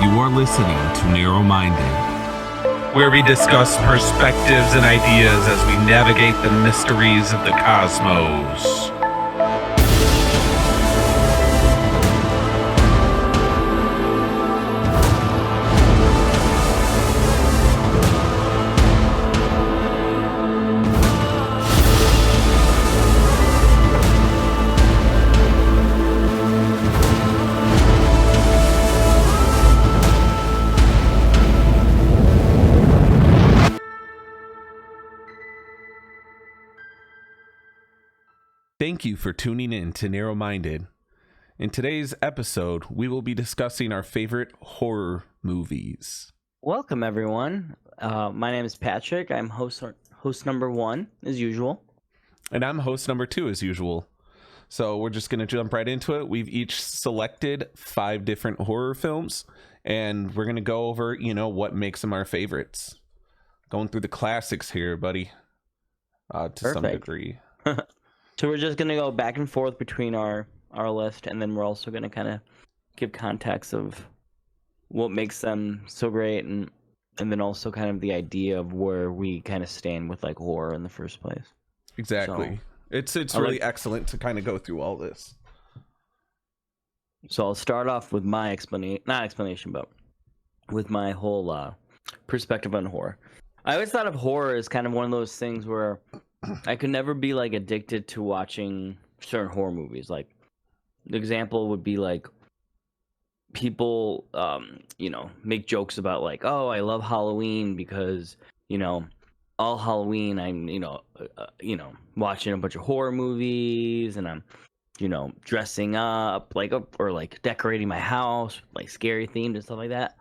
You are listening to NEUROMINDED, where we discuss perspectives and ideas as we navigate the mysteries of the cosmos. Thank you for tuning in to NEUROMINDED. In today's episode, we will be discussing our favorite horror movies. Welcome, everyone. My name is Patrick. I'm host number 1, as usual. And I'm host number 2, as usual. So we're just going to jump right into it. We've each selected 5 different horror films, and we're going to go over, what makes them our favorites. Going through the classics here, buddy, to some degree. So we're just going to go back and forth between our list, and then we're also going to kind of give context of what makes them so great, and then also kind of the idea of where we kind of stand with like horror in the first place. Exactly. So, it's really excellent to kind of go through all this. So I'll start off with my explanation, but with my whole perspective on horror. I always thought of horror as kind of one of those things where I could never be like addicted to watching certain horror movies. Like the example would be like people, make jokes about like, oh, I love Halloween because, all Halloween I'm, watching a bunch of horror movies and I'm, dressing up or like decorating my house, like scary themed and stuff like that.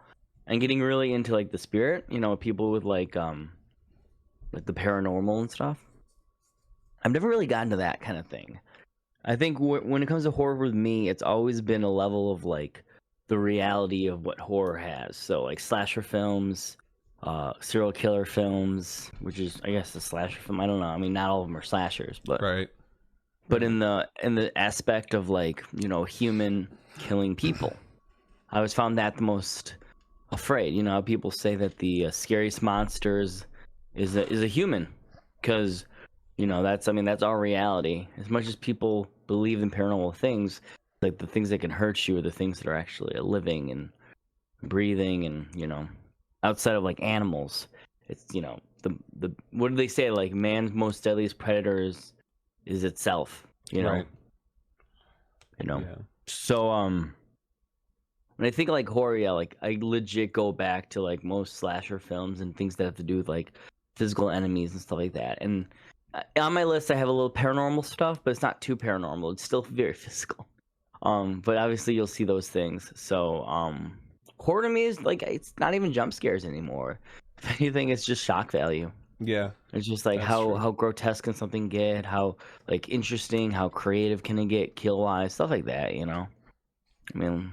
And getting really into like the spirit, people with like the paranormal and stuff. I've never really gotten to that kind of thing. I think when it comes to horror with me, it's always been a level of like the reality of what horror has. So like slasher films, serial killer films, which is I guess a slasher film. I don't know. I mean, not all of them are slashers, but right. But in the aspect of like human killing people, I always found that the most afraid. How people say that the scariest monsters is a human, because that's our reality. As much as people believe in paranormal things, like the things that can hurt you are the things that are actually living and breathing, and outside of like animals, it's the what do they say, like man's most deadliest predator is itself. Right. Yeah. So when I think like horror, like I legit go back to like most slasher films and things that have to do with like physical enemies and stuff like that. And on my list, I have a little paranormal stuff, but it's not too paranormal. It's still very physical. But obviously you'll see those things. So horror to me is like, it's not even jump scares anymore. If anything, it's just shock value. Yeah. It's just like how grotesque can something get, how like interesting, how creative can it get, kill wise, stuff like that. I mean,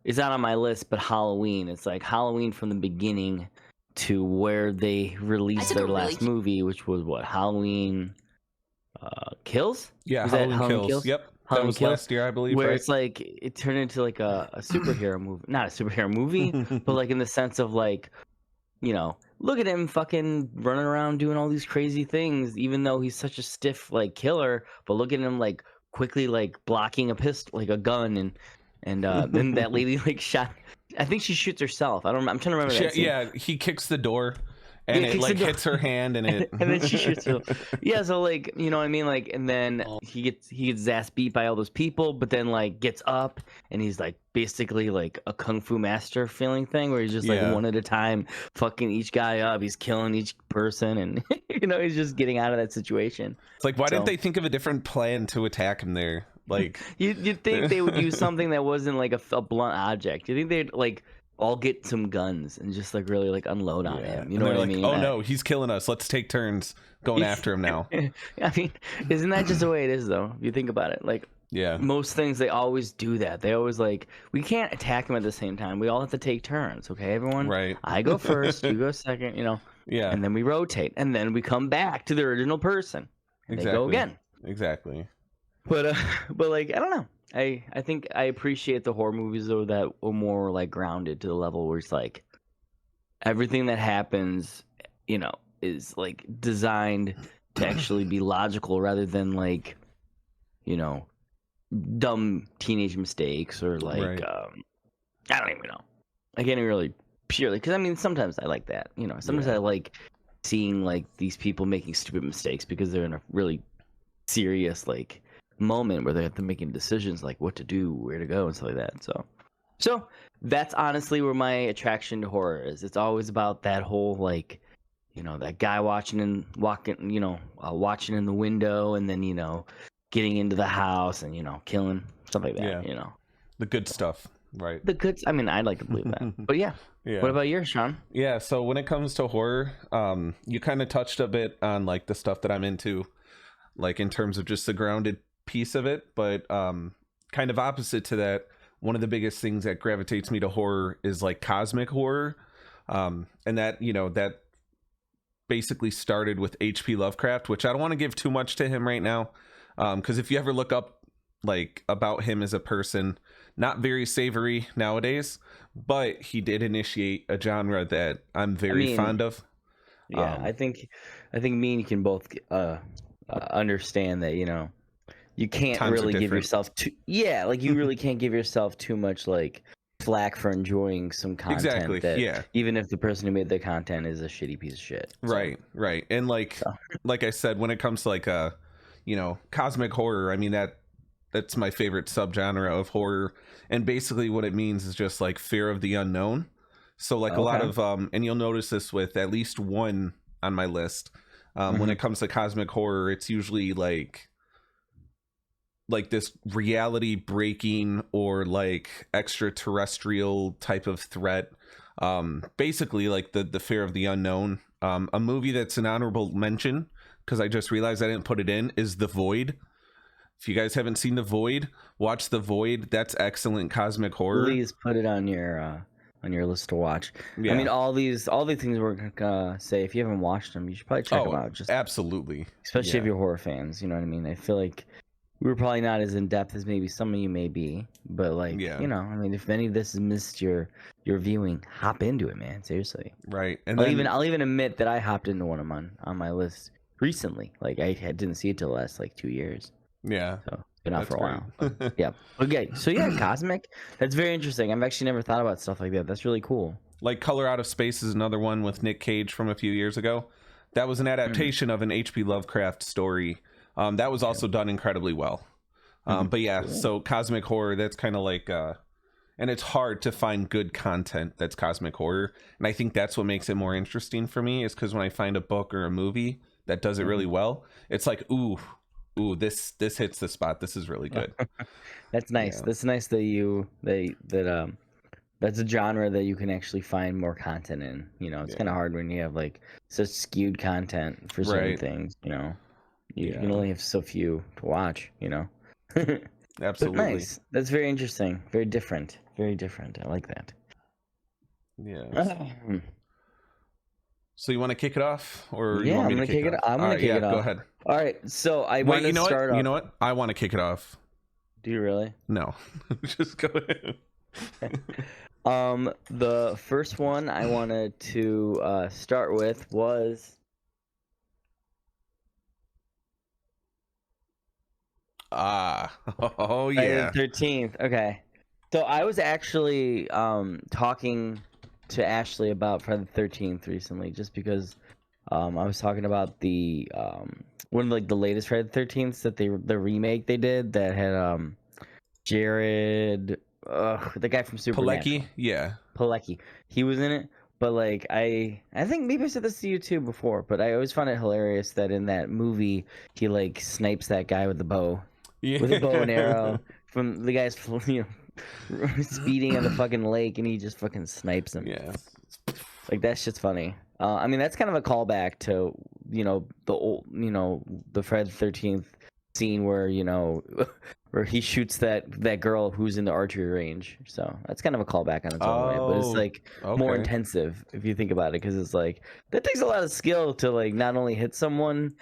it's not on my list, but Halloween. It's like Halloween from the beginning to where they released their last movie, which was what, Halloween Kills? Yeah, was Halloween Kills. Yep, Halloween that was Kills, last year, I believe. where right? it's like it turned into like a superhero movie, not a superhero movie, but like in the sense of like, look at him fucking running around doing all these crazy things, even though he's such a stiff like killer. But look at him like quickly like blocking a pistol, like a gun, and then that lady like shot. I think she shoots herself. I'm trying to remember that scene. Yeah, he kicks the door, and it like hits her hand, and it and then she shoots herself. Yeah, so like what I mean, like, and then he gets his ass beat by all those people, but then like gets up and he's like basically like a kung fu master feeling thing, where he's just like one at a time fucking each guy up. He's killing each person, and he's just getting out of that situation. It's like, why didn't they think of a different plan to attack him there? Like you'd think they would use something that wasn't like a blunt object. You think they'd like all get some guns and just like really like unload on him. You know what I mean? Oh no, he's killing us. Let's take turns going after him now. I mean, isn't that just the way it is though? If you think about it, like most things they always do that. They always like, we can't attack him at the same time. We all have to take turns. Okay, everyone. Right. I go first. You go second. Yeah. And then we rotate, and then we come back to the original person. And they go again. Exactly. But like, I don't know. I think I appreciate the horror movies though that were more like grounded to the level where it's like everything that happens, you know, is like designed to actually be logical rather than like, you know, dumb teenage mistakes or like Right. I don't even know. I can't even really purely because I mean sometimes I like that, you know. Sometimes Yeah. I like seeing like these people making stupid mistakes because they're in a really serious like moment where they have to making decisions like what to do, where to go, and stuff like that. So that's honestly where my attraction to horror is. It's always about that whole like, you know, that guy watching in the window, and then you know, getting into the house and you know, killing stuff like that. Yeah. You know, The good stuff, right? the good. I mean, I'd like to believe that, but yeah. Yeah. What about yours, Sean? Yeah, so when it comes to horror, you kind of touched a bit on like the stuff that I'm into, like in terms of just the grounded piece of it, but kind of opposite to that, one of the biggest things that gravitates me to horror is like cosmic horror. And that, you know, that basically started with H.P. Lovecraft, which I don't want to give too much to him right now, because if you ever look up like about him as a person, not very savory nowadays, but he did initiate a genre that I'm very fond of. Yeah, I think me and you can both understand that, you know, you can't Times are really give different. yourself too like you really can't give yourself too much like flack for enjoying some content Exactly, that yeah. even if the person who made the content is a shitty piece of shit. So, Right. And like I said, when it comes to like you know, cosmic horror, I mean that's my favorite subgenre of horror, and basically what it means is just like fear of the unknown. So like a lot of and you'll notice this with at least one on my list. When it comes to cosmic horror, it's usually like this reality breaking or like extraterrestrial type of threat. Basically like the fear of the unknown. A movie that's an honorable mention, because I just realized I didn't put it in, is The Void. If you guys haven't seen The Void, watch The Void. That's excellent cosmic horror. Please put it on your list to watch. Yeah. I mean, all these things we're gonna say, if you haven't watched them, you should probably check them out. Just absolutely, especially if you're horror fans. You know what I mean? I feel like we're probably not as in depth as maybe some of you may be, but like, you know, I mean, if any of this has missed your viewing, hop into it, man. Seriously. Right. And I'll even admit that I hopped into one of them on my list recently. Like I didn't see it till the last like 2 years. Yeah. So it's been out for a while. Yeah. Okay. So yeah, cosmic. That's very interesting. I've actually never thought about stuff like that. That's really cool. Like Color Out of Space is another one with Nick Cage from a few years ago. That was an adaptation of an H.P. Lovecraft story. That was also done incredibly well. But yeah, so cosmic horror, that's kind of like and it's hard to find good content that's cosmic horror, and I think that's what makes it more interesting for me, is because when I find a book or a movie that does it really well, it's like ooh, this hits the spot. This is really good. That's nice. That's nice that that's a genre that you can actually find more content in. You know, it's kind of hard when you have like such skewed content for certain things. You know, you can only have so few to watch. You know. Absolutely. But nice. That's very interesting. Very different. Very different. I like that. Yeah. So you want to kick it off, or you yeah, want I'm me gonna to kick kick it. off? I'm gonna kick it off. Go ahead. All right. So I Wait, want to you know start what? off. You know what? I want to kick it off. Do you really? No, just go ahead. The first one I wanted to start with was oh Friday yeah, the 13th. Okay. So I was actually talking to Ashley about Friday the 13th recently, just because I was talking about the one of like the latest Friday the 13th that the remake they did that had Jared, the guy from Supernatural. Pilecki, yeah. Pilecki. He was in it, but like I think maybe I said this to you too before, but I always found it hilarious that in that movie he like snipes that guy with the bow, with a bow and arrow from the guy's speeding on the fucking lake, and he just fucking snipes him. Yeah, like that shit's funny. I mean that's kind of a callback to the old the Friday the 13th scene where where he shoots that girl who's in the archery range. So that's kind of a callback on its own way, but it's like more intensive if you think about it, because it's like that takes a lot of skill to like not only hit someone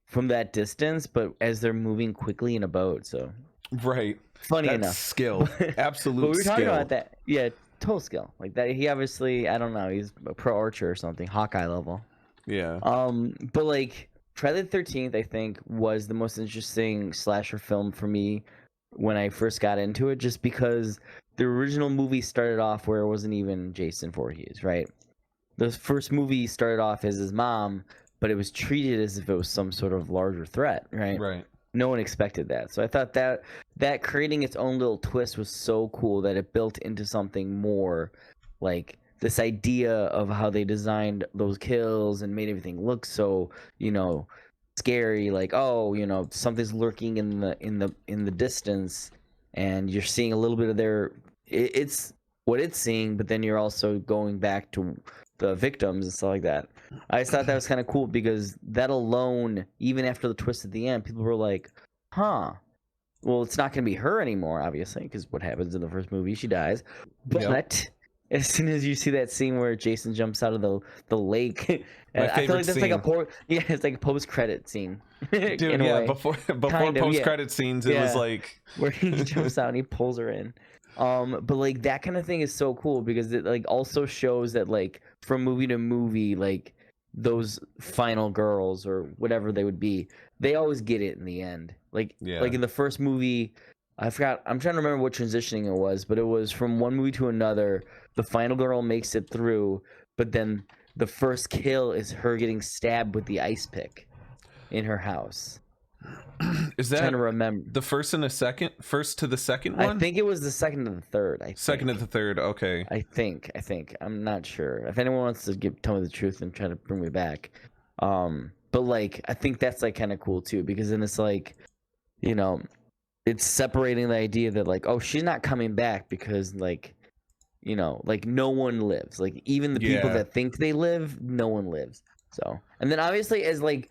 from that distance, but as they're moving quickly in a boat. So Right. Funny That's enough. skill. Absolute But we were skill. talking about that. Yeah, total skill. Like that. He obviously, I don't know, he's a pro archer or something, Hawkeye level. Yeah. But like Friday the 13th, I think, was the most interesting slasher film for me when I first got into it, just because the original movie started off where it wasn't even Jason Voorhees, right? The first movie started off as his mom, but it was treated as if it was some sort of larger threat, right? Right. No one expected that. So I thought that creating its own little twist was so cool that it built into something more, like this idea of how they designed those kills and made everything look so, scary, like, oh, something's lurking in the distance, and you're seeing a little bit of it's what it's seeing, but then you're also going back to the victims and stuff like that. I just thought that was kind of cool because that alone, even after the twist at the end, people were like, huh, well, it's not going to be her anymore, obviously, because what happens in the first movie, she dies. But as soon as you see that scene where Jason jumps out of the lake, I feel like that's scene. it's like a post-credit scene. Dude, before Kind of, post-credit scenes, it was like where he jumps out and he pulls her in. But like that kind of thing is so cool because it like also shows that like from movie to movie, like those final girls or whatever they would be, they always get it in the end. Like in the first movie, I'm trying to remember what transitioning it was, but it was from one movie to another. The final girl makes it through, but then the first kill is her getting stabbed with the ice pick in her house. Is that trying to remember the first to the second one? I think it was the second to the third. Second to the third. Okay. I think. I'm not sure. If anyone wants to tell me the truth and try to bring me back, but like I think that's like kind of cool too because then it's like, it's separating the idea that like, oh, she's not coming back because like, like no one lives. Like even the people that think they live, no one lives. So and then obviously as like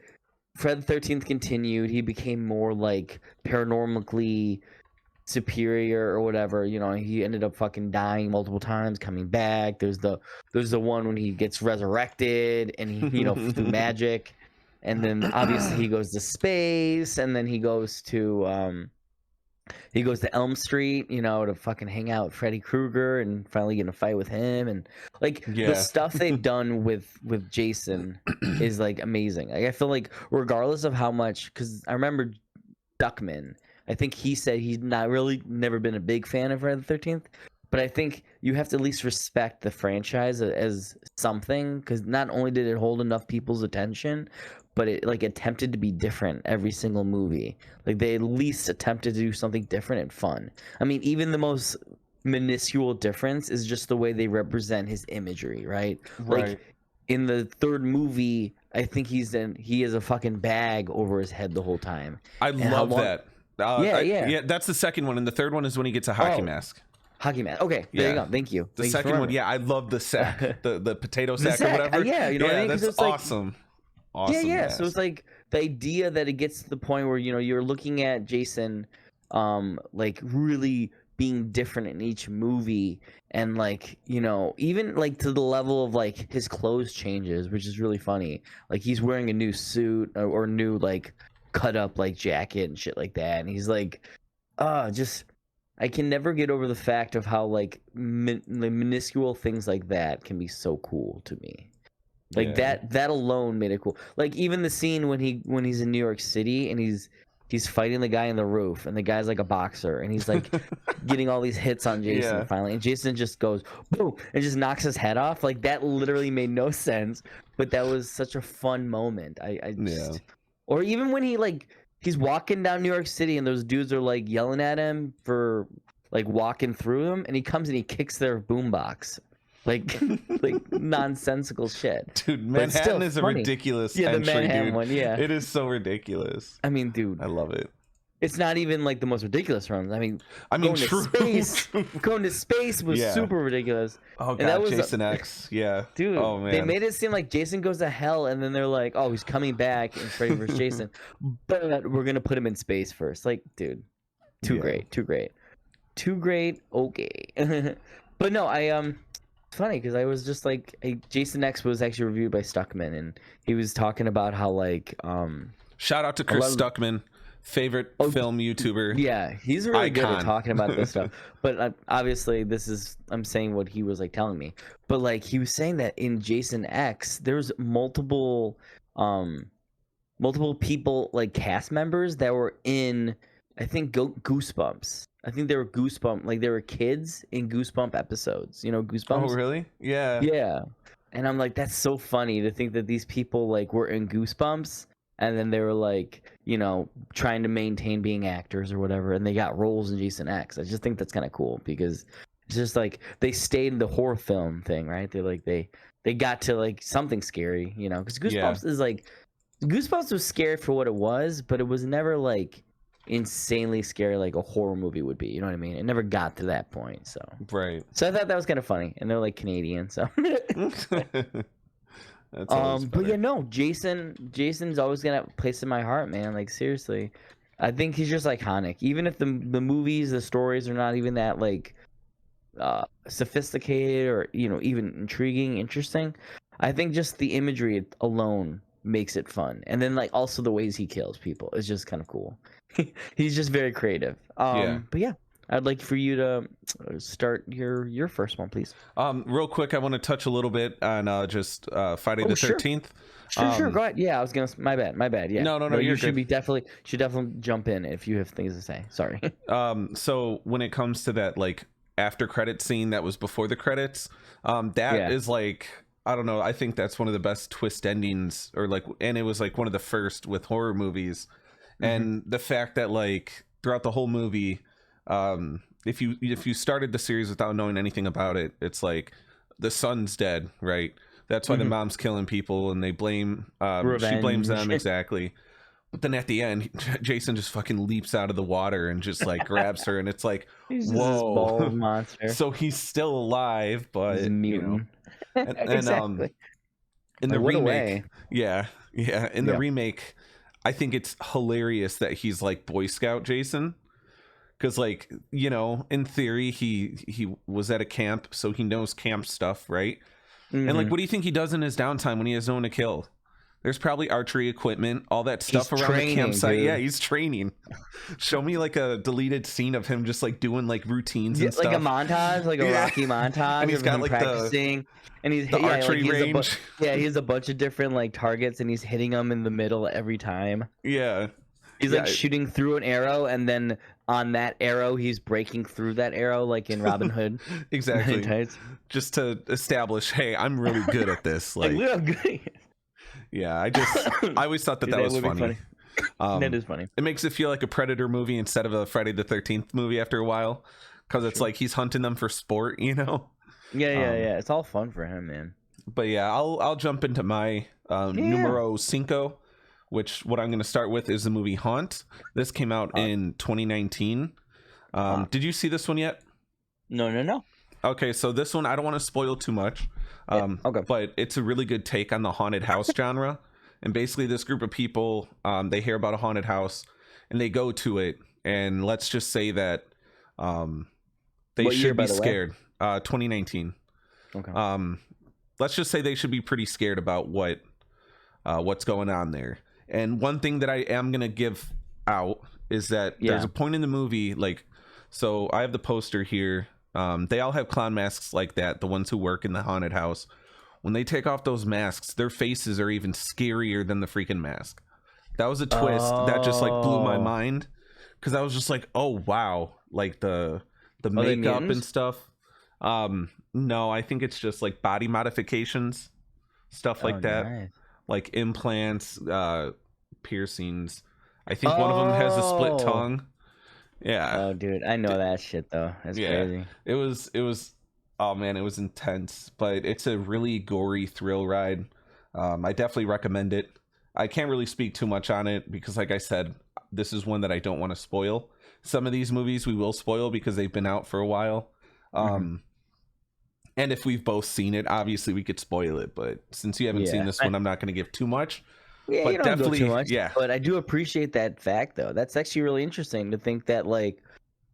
Fred the 13th continued, he became more like paranormally superior or whatever. He ended up fucking dying multiple times, coming back. There's the one when he gets resurrected and he through magic, and then obviously he goes to space, and then he goes to Elm Street, to fucking hang out with Freddy Krueger and finally get in a fight with him. And like the stuff they've done with Jason is like amazing. Like I feel like regardless of how much, because I remember Duckman, I think he said he's never been a big fan of Friday the 13th, but I think you have to at least respect the franchise as something, because not only did it hold enough people's attention, but it like attempted to be different every single movie. Like they at least attempted to do something different and fun. I mean, even the most minuscule difference is just the way they represent his imagery, right? Like in the third movie, I think he has a fucking bag over his head the whole time. I love that. Yeah, that's the second one, and the third one is when he gets a hockey mask. Hockey mask. Okay, there you go. Thank you. The second one, I love the sack, the potato sack or whatever. Yeah, what I mean? That's awesome. Like, awesome. Yeah. So it's like the idea that it gets to the point where you're looking at Jason, like really being different in each movie, and like even like to the level of like his clothes changes, which is really funny. Like he's wearing a new suit or new like cut up like jacket and shit like that, and he's like, just I can never get over the fact of how like the minuscule things like that can be so cool to me. Like that alone made it cool. Like even the scene when he's in New York City and he's fighting the guy on the roof, and the guy's like a boxer, and he's like getting all these hits on Jason finally, and Jason just goes boom and just knocks his head off. Like that literally made no sense, but that was such a fun moment. I just or even when he's walking down New York City and those dudes are like yelling at him for like walking through them, and he comes and he kicks their boombox. Like nonsensical shit. Dude, Manhattan is funny. A ridiculous the entry, Manhattan dude. one, It is so ridiculous. I mean, dude, I love it. It's not even like the most ridiculous runs. I mean, going to space was super ridiculous. Oh god, that was Jason X. Yeah, dude. Oh man, they made it seem like Jason goes to hell, and then they're like, "Oh, he's coming back in Freddy vs. Jason," but we're gonna put him in space first. Like, dude, too great. Okay, but no, it's funny because I was just like, Jason X was actually reviewed by Stuckman, and he was talking about how like, shout out to Chris Stuckman. favorite film YouTuber. Yeah, he's really good Icon. at talking about this stuff. But obviously, I'm saying what he was like telling me. But like he was saying that in Jason X, there's multiple people like cast members that were in, I think, Goosebumps. I think they were Goosebump, like they were kids in Goosebump episodes. You know, Goosebumps. Oh, really? Yeah. Yeah. And I'm like, that's so funny to think that these people like were in Goosebumps, and then they were like, you know, trying to maintain being actors or whatever, and they got roles in Jason X. I just think that's kind of cool because it's just like they stayed in the horror film thing, right? They got to like something scary, you know, because Goosebumps is like, Goosebumps was scary for what it was, but it was never like insanely scary like a horror movie would be. You know what I mean? It never got to that point. So Right. So I thought that was kind of funny, and they're like Canadian, so. That's always But better. yeah, no, Jason's always gonna have a place in my heart, man. Like seriously, I think he's just iconic. Even if the movies, the stories are not even that like sophisticated or, you know, even intriguing, interesting. I think just the imagery alone makes it fun, and then like also the ways he kills people is just kind of cool. He's just very creative. Yeah. But yeah, I'd like for you to start your first one, please. Real quick, I want to touch a little bit on just Friday the Sure. 13th. Sure. Go ahead. Yeah, I was gonna. My bad. Yeah. No, you you're should good. should definitely jump in if you have things to say. Sorry. So when it comes to that like after credit scene that was before the credits, that is like, I don't know, I think that's one of the best twist endings, or like, and it was like one of the first with horror movies. And the fact that like throughout the whole movie, if you started the series without knowing anything about it, it's like the son's dead, right? That's why the mom's killing people, and they blame she blames them, exactly. But then at the end, Jason just fucking leaps out of the water and just like grabs her, and it's like, He's just this whoa, bald monster. so he's still alive, but He's a mutant. you know, and Exactly. in the What a remake, way. in the remake, I think it's hilarious that he's like Boy Scout Jason, because like, you know, in theory he was at a camp, so he knows camp stuff, right? And like, what do you think he does in his downtime when he has no one to kill? There's probably archery equipment, all that stuff He's around training, the campsite. dude. Yeah, he's training. Show me like a deleted scene of him just like doing like routines and stuff. Like a montage, like a Rocky montage, and he's of got him like practicing, and he's the archery he has range. he has a bunch of different like targets, and he's hitting them in the middle every time. Yeah. He's like shooting through an arrow, and then on that arrow, he's breaking through that arrow, like in Robin Hood. Exactly. Just to establish, hey, I'm really good at this. Like, look how good he is. Yeah, I always thought that was funny. That is funny. It makes it feel like a Predator movie instead of a Friday the 13th movie after a while, because it's like he's hunting them for sport, you know? Yeah. It's all fun for him, man. But yeah, I'll jump into my numero cinco, which what I'm going to start with is the movie Haunt. This came out in 2019. Did you see this one yet? No. Okay, so this one I don't want to spoil too much. Okay. But it's a really good take on the haunted house genre. And basically this group of people, they hear about a haunted house and they go to it, and let's just say that they should be scared. 2019. Okay. Let's just say they should be pretty scared about what's going on there. And one thing that I am going to give out is that there's a point in the movie, like, so I have the poster here. They all have clown masks like that, the ones who work in the haunted house. When they take off those masks, their faces are even scarier than the freaking mask. That was a twist that just like blew my mind, because I was just like, oh wow, like the makeup and stuff. No, I think it's just like body modifications, stuff like that. Nice. Like implants, piercings. I think one of them has a split tongue. Yeah. Oh, dude, I know that shit though. That's crazy. It was. Oh man, it was intense, but it's a really gory thrill ride. I definitely recommend it. I can't really speak too much on it because, like I said, this is one that I don't want to spoil. Some of these movies we will spoil because they've been out for a while. And if we've both seen it, obviously we could spoil it. But since you haven't seen this one, I'm not going to give too much. Yeah, but you don't definitely, go too much. Yeah. But I do appreciate that fact, though. That's actually really interesting to think that, like,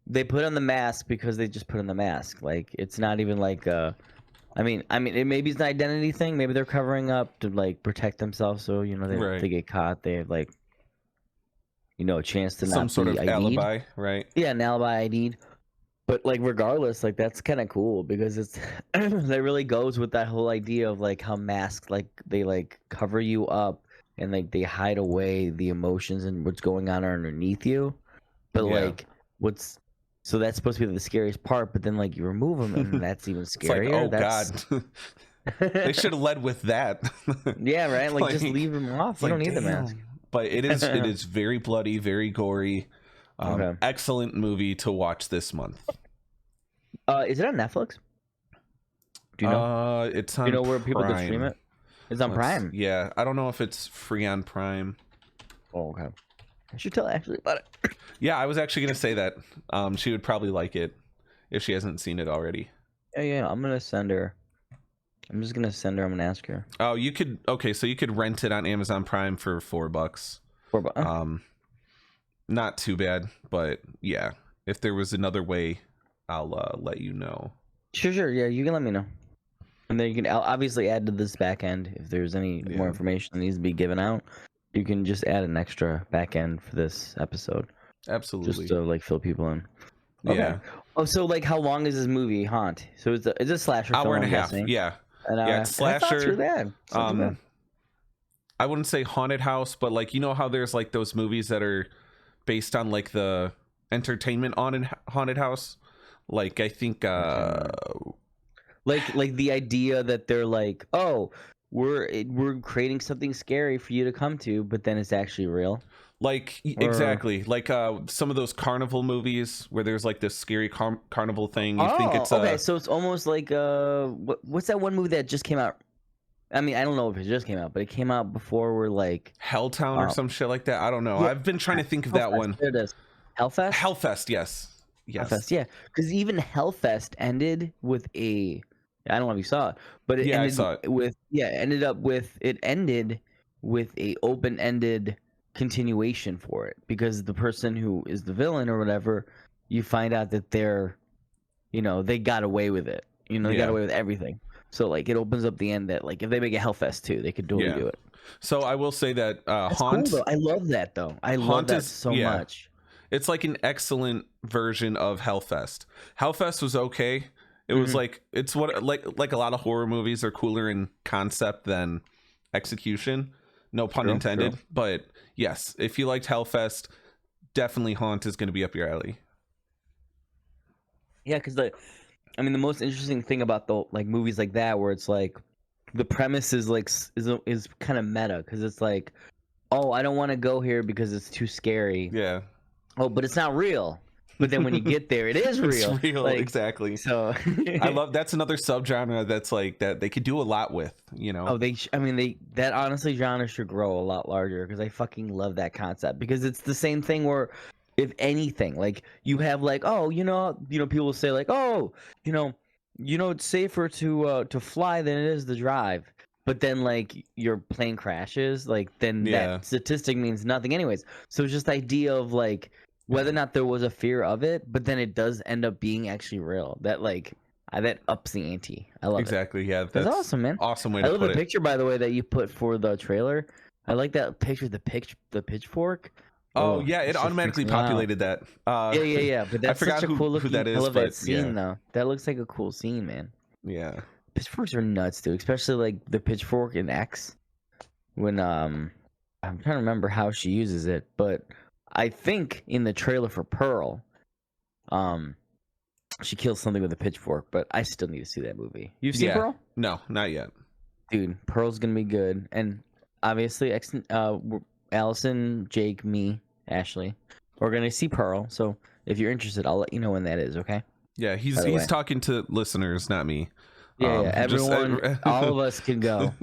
they put on the mask because they just put on the mask. Like, it's not even like I mean, it maybe it's an identity thing. Maybe they're covering up to like protect themselves, so you know they get caught. They like, a chance to Some not sort be of ID'd. alibi, right? Yeah, an alibi ID'd. But like regardless, like that's kind of cool because it's that really goes with that whole idea of like how masks like they like cover you up and like they hide away the emotions and what's going on underneath you. But Yeah. like so that's supposed to be the scariest part, but then like you remove them and that's even It's like, scarier. oh That's god, they should have led with that. yeah, right. Like just leave them off. It's You like, don't need the mask. damn. But it is very bloody, very gory. Okay. Excellent movie to watch this month. Is it on Netflix? Do you know? It's Do on you know where people can Prime. stream it? It's on Prime. Yeah, I don't know if it's free on Prime. Oh, okay. I should tell Ashley about it. Yeah, I was actually gonna say that. She would probably like it if she hasn't seen it already. Yeah. I'm gonna send her. I'm just gonna send her. I'm gonna ask her. Oh, you could. Okay, so you could rent it on Amazon Prime for $4. Not too bad, but yeah, if there was another way, I'll let you know. Sure. Yeah, you can let me know. And then you can obviously add to this back end if there's any more information that needs to be given out. You can just add an extra back end for this episode. Absolutely. Just to like fill people in. Okay. Yeah. Oh, so like how long is this movie, Haunt? So it's a slasher film, Hour and a I'm half. guessing. Yeah. Yeah, it's slasher. It's not too bad. I wouldn't say haunted house, but like how there's like those movies that are based on like the entertainment on haunted house. Like I think like the idea that they're like, oh, we're creating something scary for you to come to, but then it's actually real. Like exactly like some of those carnival movies where there's like this scary carnival thing. You think it's okay, so it's almost like what's that one movie that just came out? I mean, I don't know if it just came out, but it came out before we're like Helltown or some shit like that. I don't know. Yeah, I've been trying to think of that one. There it is. Hellfest? Hellfest, yes. Hellfest, yeah. Because even Hellfest ended with I don't know if you saw it, but it ended I saw it. with it ended with a open-ended continuation for it because the person who is the villain or whatever, you find out that they're, they got away with it. They got away with everything. So like it opens up the end that like if they make a Hellfest 2, they could totally do it. So I will say that Haunt. Cool, I love that though. I love that so much. It's like an excellent version of Hellfest. Hellfest was okay. It was like it's what like a lot of horror movies are cooler in concept than execution. No pun intended. True. But yes, if you liked Hellfest, definitely Haunt is going to be up your alley. Yeah, because the most interesting thing about the like movies like that, where it's like the premise is like is kind of meta, because it's like, oh, I don't want to go here because it's too scary. Yeah. Oh, but it's not real. But then when you get there, it is real. It's real, like, exactly. So I love that's another subgenre that's like that they could do a lot with, Oh, that honestly genre should grow a lot larger because I fucking love that concept, because it's the same thing where if anything, like you have like, oh, people will say like, oh, it's safer to fly than it is to drive. But then like your plane crashes, like then that statistic means nothing anyways. So it's just the idea of like whether or not there was a fear of it, but then it does end up being actually real. That like that ups the ante. I love it. Exactly. Yeah, that's awesome, man. Awesome way to put it. I love the picture, by the way, that you put for the trailer. I like that picture, the pitchfork. Oh yeah, it automatically populated that. Yeah. But that's such a cool looking. Who that is, I love that scene though. That looks like a cool scene, man. Yeah. Pitchforks are nuts, dude. Especially like the pitchfork in X. When I'm trying to remember how she uses it, but I think in the trailer for Pearl, she kills something with a pitchfork. But I still need to see that movie. You've seen Pearl? No, not yet. Dude, Pearl's gonna be good, and obviously, Allison, Jake, me, Ashley, we're gonna see Pearl. So if you're interested, I'll let you know when that is. Okay? Yeah, he's talking to listeners, not me. Yeah, everyone, all of us can go.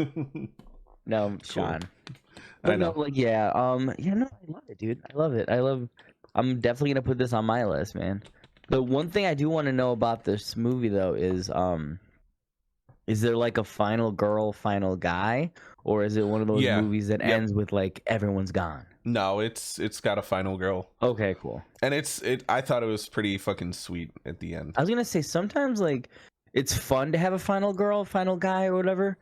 No, Sean. But I know. No, like, I love it, dude. I love it. I'm definitely gonna put this on my list, man. The one thing I do want to know about this movie though is there like a final girl, final guy, or is it one of those movies that ends with like everyone's gone? No, it's got a final girl. Okay, cool. And I thought it was pretty fucking sweet at the end. I was gonna say sometimes like it's fun to have a final girl, final guy, or whatever,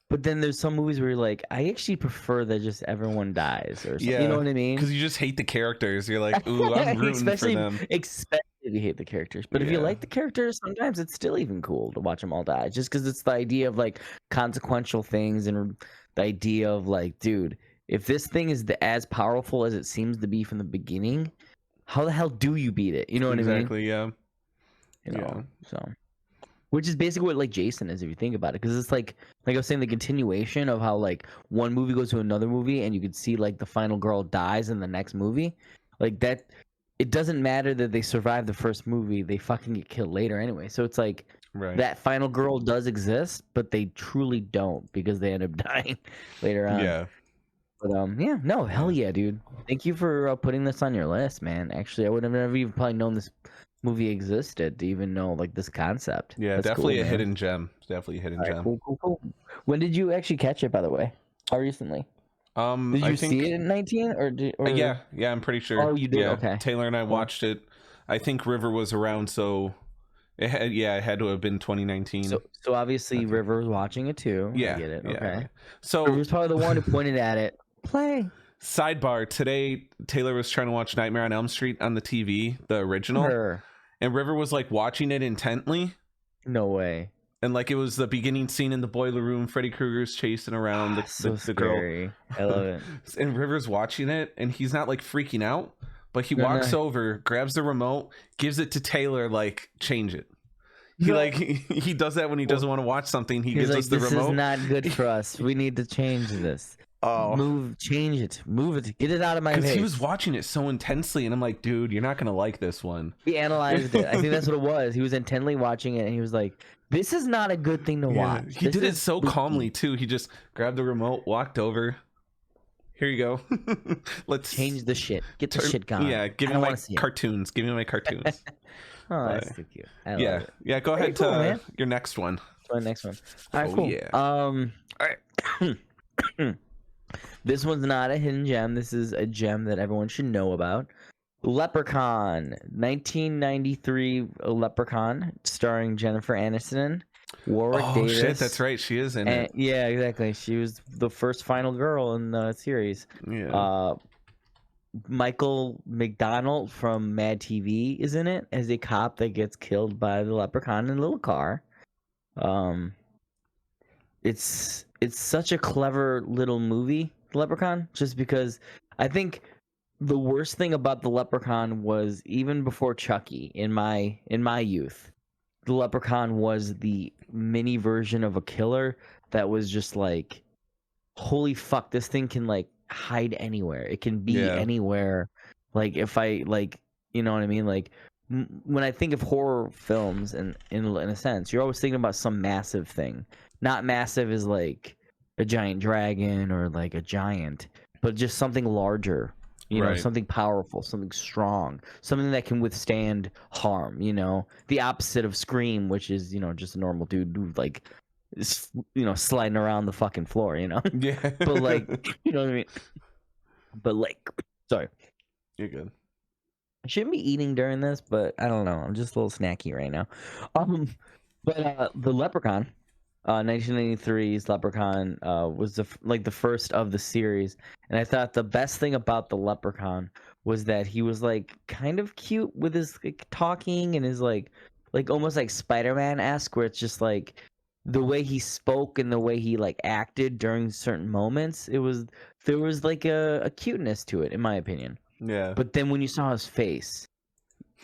But then there's some movies where you're like, I actually prefer that just everyone dies or something. Yeah, You know what I mean? Because you just hate the characters. You're like, ooh, I'm rooting for them. Especially if you hate the characters. But if you Yeah. like the characters, sometimes it's still even cool to watch them all die. Just because it's the idea of like consequential things and the idea of like, dude, if this thing is as powerful as it seems to be from the beginning, how the hell do you beat it? You know what I mean? Exactly. Yeah. You know, so. Which is basically what like Jason is if you think about it, because it's like I was saying, the continuation of how like one movie goes to another movie and you could see like the final girl dies in the next movie, like that. It doesn't matter that they survive the first movie; they fucking get killed later anyway. So it's like that final girl does exist, but they truly don't because they end up dying later on. Yeah. But yeah, no, hell yeah, dude. Thank you for putting this on your list, man. Actually, I would have never even probably known this movie existed to even know like this concept. Yeah, That's definitely cool, a man. hidden gem. Definitely a hidden gem. Cool. When did you actually catch it, by the way? How recently? Did you see it in 19 or yeah, I'm pretty sure. Oh, you did? Yeah. Okay. Taylor and I watched it. I think River was around, so it had to have been 2019. So obviously River was watching it too. Yeah, I get it. yeah. Okay. So River's probably the one who pointed at it. Play. Sidebar: today, Taylor was trying to watch Nightmare on Elm Street on the TV, the original, and River was like watching it intently. No way. And like it was the beginning scene in the boiler room, Freddy Krueger's chasing around the girl. I love it. And River's watching it, and he's not like freaking out, but he walks over, grabs the remote, gives it to Taylor, like, change it. He does that when he doesn't want to watch something. He's gives us the remote. This is not good for us. We need to change this. Change it, move it, get it out of my face. Because he was watching it so intensely, and I'm like, dude, you're not gonna like this one. He analyzed it. I think that's what it was. He was intently watching it, and he was like, "This is not a good thing to watch." He did it so calmly too. He just grabbed the remote, walked over. Here you go. Let's change the shit. Get the shit going. Yeah, give me my cartoons. Give me my cartoons. Oh, that's so cute. I love it. Yeah. Go ahead to your next one. My next one. All right, cool. Yeah. All right. This one's not a hidden gem. This is a gem that everyone should know about. Leprechaun, 1993 Leprechaun, starring Jennifer Aniston, Warwick Davis. Oh shit, that's right. She is in it. Yeah, exactly. She was the first final girl in the series. Yeah. Michael McDonald from Mad TV is in it as a cop that gets killed by the leprechaun in a little car. It's such a clever little movie, The Leprechaun, just because I think the worst thing about The Leprechaun was, even before Chucky, in my youth, The Leprechaun was the mini version of a killer that was just like, holy fuck, this thing can like hide anywhere. It can be anywhere. Like if I like, you know what I mean? Like when I think of horror films, and in a sense, you're always thinking about some massive thing. Not massive as like a giant dragon or like a giant, but just something larger, you know, something powerful, something strong, something that can withstand harm, you know, the opposite of Scream, which is, you know, just a normal dude who like, you know, sliding around the fucking floor, you know? Yeah. But like, you know what I mean? But like, sorry. You're good. I shouldn't be eating during this, but I don't know. I'm just a little snacky right now. But the Leprechaun, 1993's Leprechaun was the first of the series, and I thought the best thing about the Leprechaun was that he was like kind of cute with his like, talking and his like almost like Spider-Man-esque, where it's just like the way he spoke and the way he like acted during certain moments. There was like a cuteness to it, in my opinion. Yeah. But then when you saw his face,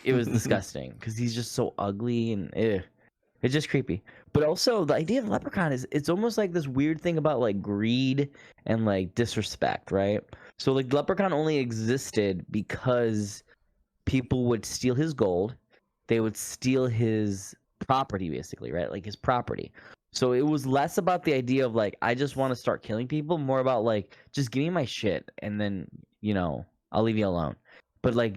it was disgusting because he's just so ugly and it's just creepy. But also the idea of Leprechaun is it's almost like this weird thing about like greed and like disrespect, right? So like Leprechaun only existed because people would steal his gold, they would steal his property, basically, right? Like his property. So it was less about the idea of like, I just want to start killing people, more about like, just give me my shit and then, you know, I'll leave you alone. But like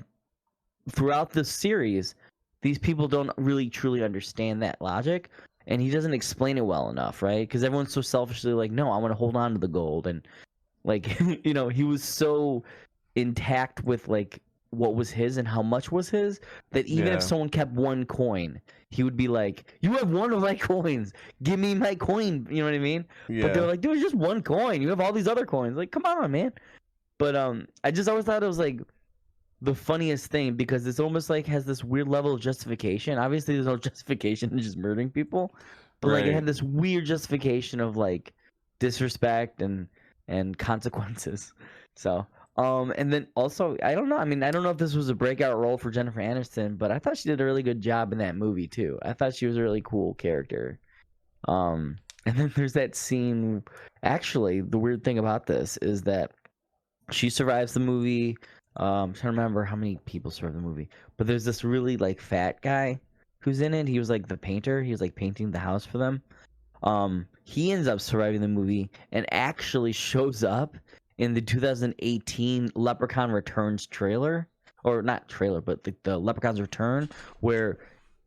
throughout the series, these people don't really truly understand that logic, and he doesn't explain it well enough, right? Because everyone's so selfishly like, no, I want to hold on to the gold, and like, you know, he was so intact with like what was his and how much was his, that even if someone kept one coin, he would be like, you have one of my coins, give me my coin, you know what I mean? But they're like, dude, it's just one coin, you have all these other coins, like, come on, man. But I just always thought it was like the funniest thing, because it's almost like has this weird level of justification. Obviously there's no justification in just murdering people, but like it had this weird justification of like disrespect and consequences. So and then also, I don't know. I mean, I don't know if this was a breakout role for Jennifer Aniston, but I thought she did a really good job in that movie too. I thought she was a really cool character. And then there's that scene. Actually, the weird thing about this is that she survives the movie. I'm trying to remember how many people survive the movie, but there's this really like fat guy who's in it. He was like the painter. He was like painting the house for them. He ends up surviving the movie and actually shows up in the 2018 Leprechaun Returns trailer, or not trailer, but the Leprechaun's Return, where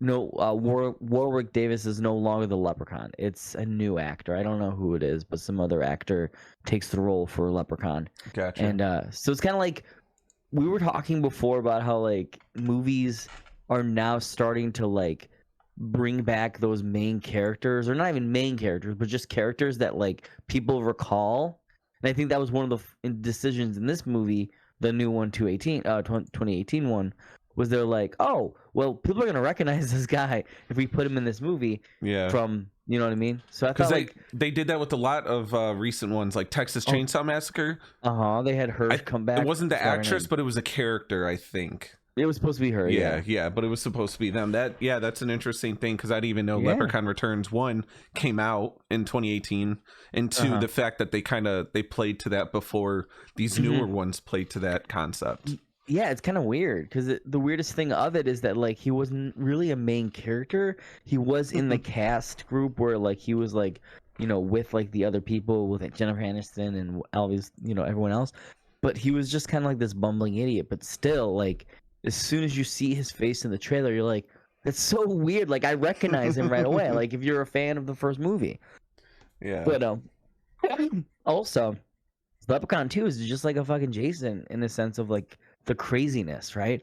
Warwick Davis is no longer the Leprechaun. It's a new actor. I don't know who it is, but some other actor takes the role for Leprechaun. Gotcha. And so it's kind of like we were talking before about how like movies are now starting to like bring back those main characters, or not even main characters, but just characters that like people recall. And I think that was one of the decisions in this movie, the new one, 2018 one, was they're like, oh, well, people are going to recognize this guy if we put him in this movie. Yeah. From, you know what I mean? So I thought they did that with a lot of recent ones, like Texas Chainsaw Massacre. They had her come back. It wasn't the actress, but it was a character, I think. It was supposed to be her. Yeah, but it was supposed to be them. That's an interesting thing, because I didn't even know Leprechaun Returns 1 came out in 2018, and two, the fact that they played to that before these newer ones played to that concept. Yeah, it's kind of weird, because the weirdest thing of it is that like he wasn't really a main character. He was in the cast group where like he was like, you know, with like the other people, with like, Jennifer Aniston and all these, you know, everyone else. But he was just kind of like this bumbling idiot. But still, like, as soon as you see his face in the trailer, you're like, that's so weird. Like, I recognize him right away. Like, if you're a fan of the first movie. Yeah. But also, Leprechaun 2 is just like a fucking Jason in the sense of like the craziness, right?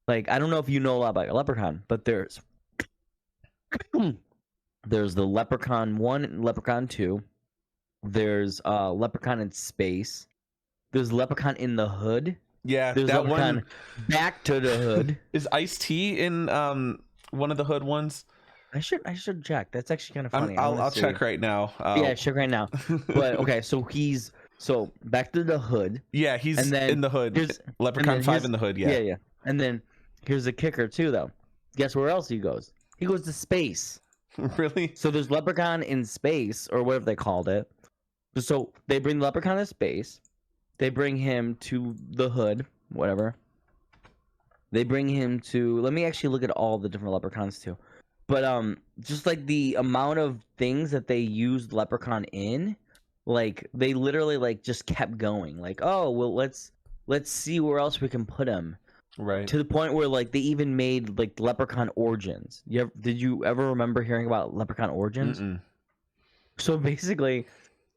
Like, I don't know if you know a lot about Leprechaun, but there's the Leprechaun 1 and Leprechaun 2. There's Leprechaun in Space. There's Leprechaun in the Hood. Yeah, there's that Leprechaun one. Back to the Hood. Is Ice-T in one of the Hood ones? I should check. That's actually kind of funny. I'll check right now. Yeah, check right now. But okay, so Back to the Hood. Yeah, he's in the Hood. Leprechaun 5 in the Hood. Yeah. Yeah. And then here's the kicker too, though. Guess where else he goes? He goes to space. Really? So there's Leprechaun in space, or whatever they called it. So they bring the Leprechaun to space. They bring him to the Hood, whatever. They bring him to... Let me actually look at all the different Leprechauns, too. But just, like, the amount of things that they used Leprechaun in, like, they literally, like, just kept going. Like, oh, well, let's see where else we can put him. Right. To the point where, like, they even made, like, Leprechaun Origins. Did you ever remember hearing about Leprechaun Origins? Mm-mm. So, basically...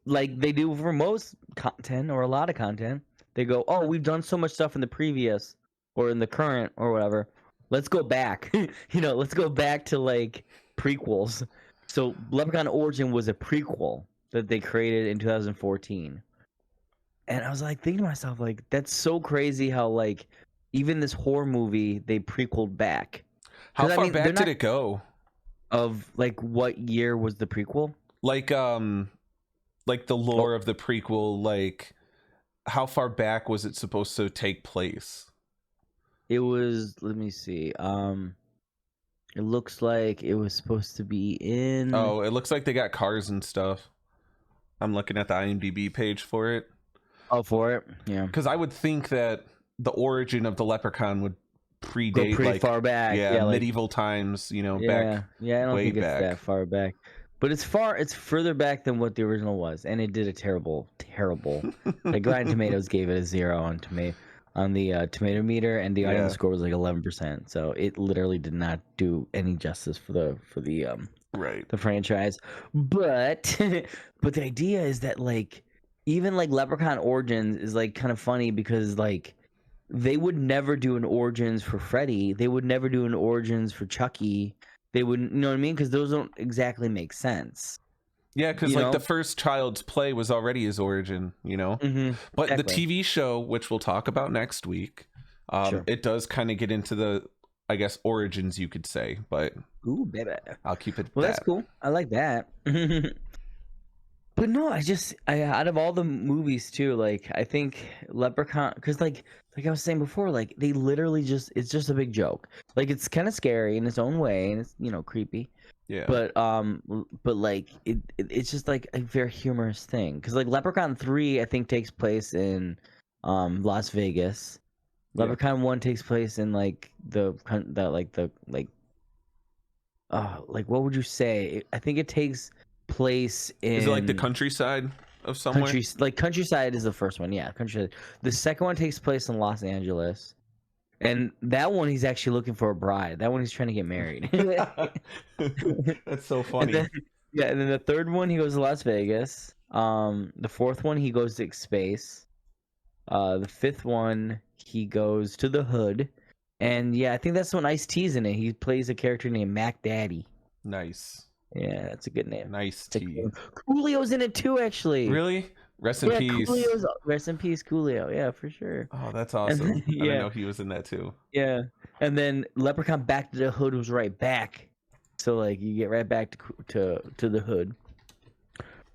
Like they do for most content, or a lot of content, they go, oh, we've done so much stuff in the previous or in the current or whatever. Let's go back. Let's go back to like prequels. So Leprechaun Origin was a prequel that they created in 2014. And I was like thinking to myself, like, that's so crazy how like even this horror movie they prequeled back. How far back did it go? Of like what year was the prequel? Like the lore of the prequel, like how far back was it supposed to take place? It was, let me see. It looks like it was supposed to be in... Oh, it looks like they got cars and stuff. I'm looking at the IMDb page for it. Oh, for it? Yeah. Because I would think that the origin of the Leprechaun would predate go pretty like far back. Yeah, like, medieval times, back. Yeah, I don't think back. It's that far back. But it's further back than what the original was, and it did a terrible. Like Rotten Tomatoes gave it a 0 on the tomato meter, and the audience score was like 11%. So it literally did not do any justice for the the franchise. But the idea is that like even like Leprechaun Origins is like kind of funny because like they would never do an Origins for Freddy. They would never do an Origins for Chucky. They wouldn't, you know what I mean? Because those don't exactly make sense. Yeah, because You like know? the first Child's Play was already his origin, you know. But Exactly. the TV show, which we'll talk about next week, Sure. it does kind of get into the, I guess, origins, you could say. But Ooh, baby. I'll keep it. Well, that's cool. I like that. But no, I out of all the movies too, like I think Leprechaun, because like I was saying before, like they literally it's just a big joke. Like it's kind of scary in its own way, and it's creepy. Yeah. But like it's just like a very humorous thing. Because like Leprechaun 3, I think takes place in Las Vegas. Leprechaun 1 takes place in like like what would you say? I think it takes place in. Is it like the countryside of somewhere? Countryside is the first one, yeah. Countryside. The second one takes place in Los Angeles, and that one he's actually looking for a bride. That one he's trying to get married. That's so funny. And then the third one he goes to Las Vegas. The fourth one he goes to space. The fifth one he goes to the hood, and yeah, I think that's when Ice-T's in it. He plays a character named Mac Daddy. Nice. Yeah, that's a good name. Nice T. Coolio's in it too, actually. Really? Rest in peace. Rest in peace, Coolio. Yeah, for sure. Oh, that's awesome. Then, I didn't know he was in that too. Yeah, and then Leprechaun Back to the Hood was right back. So like you get right back to the hood.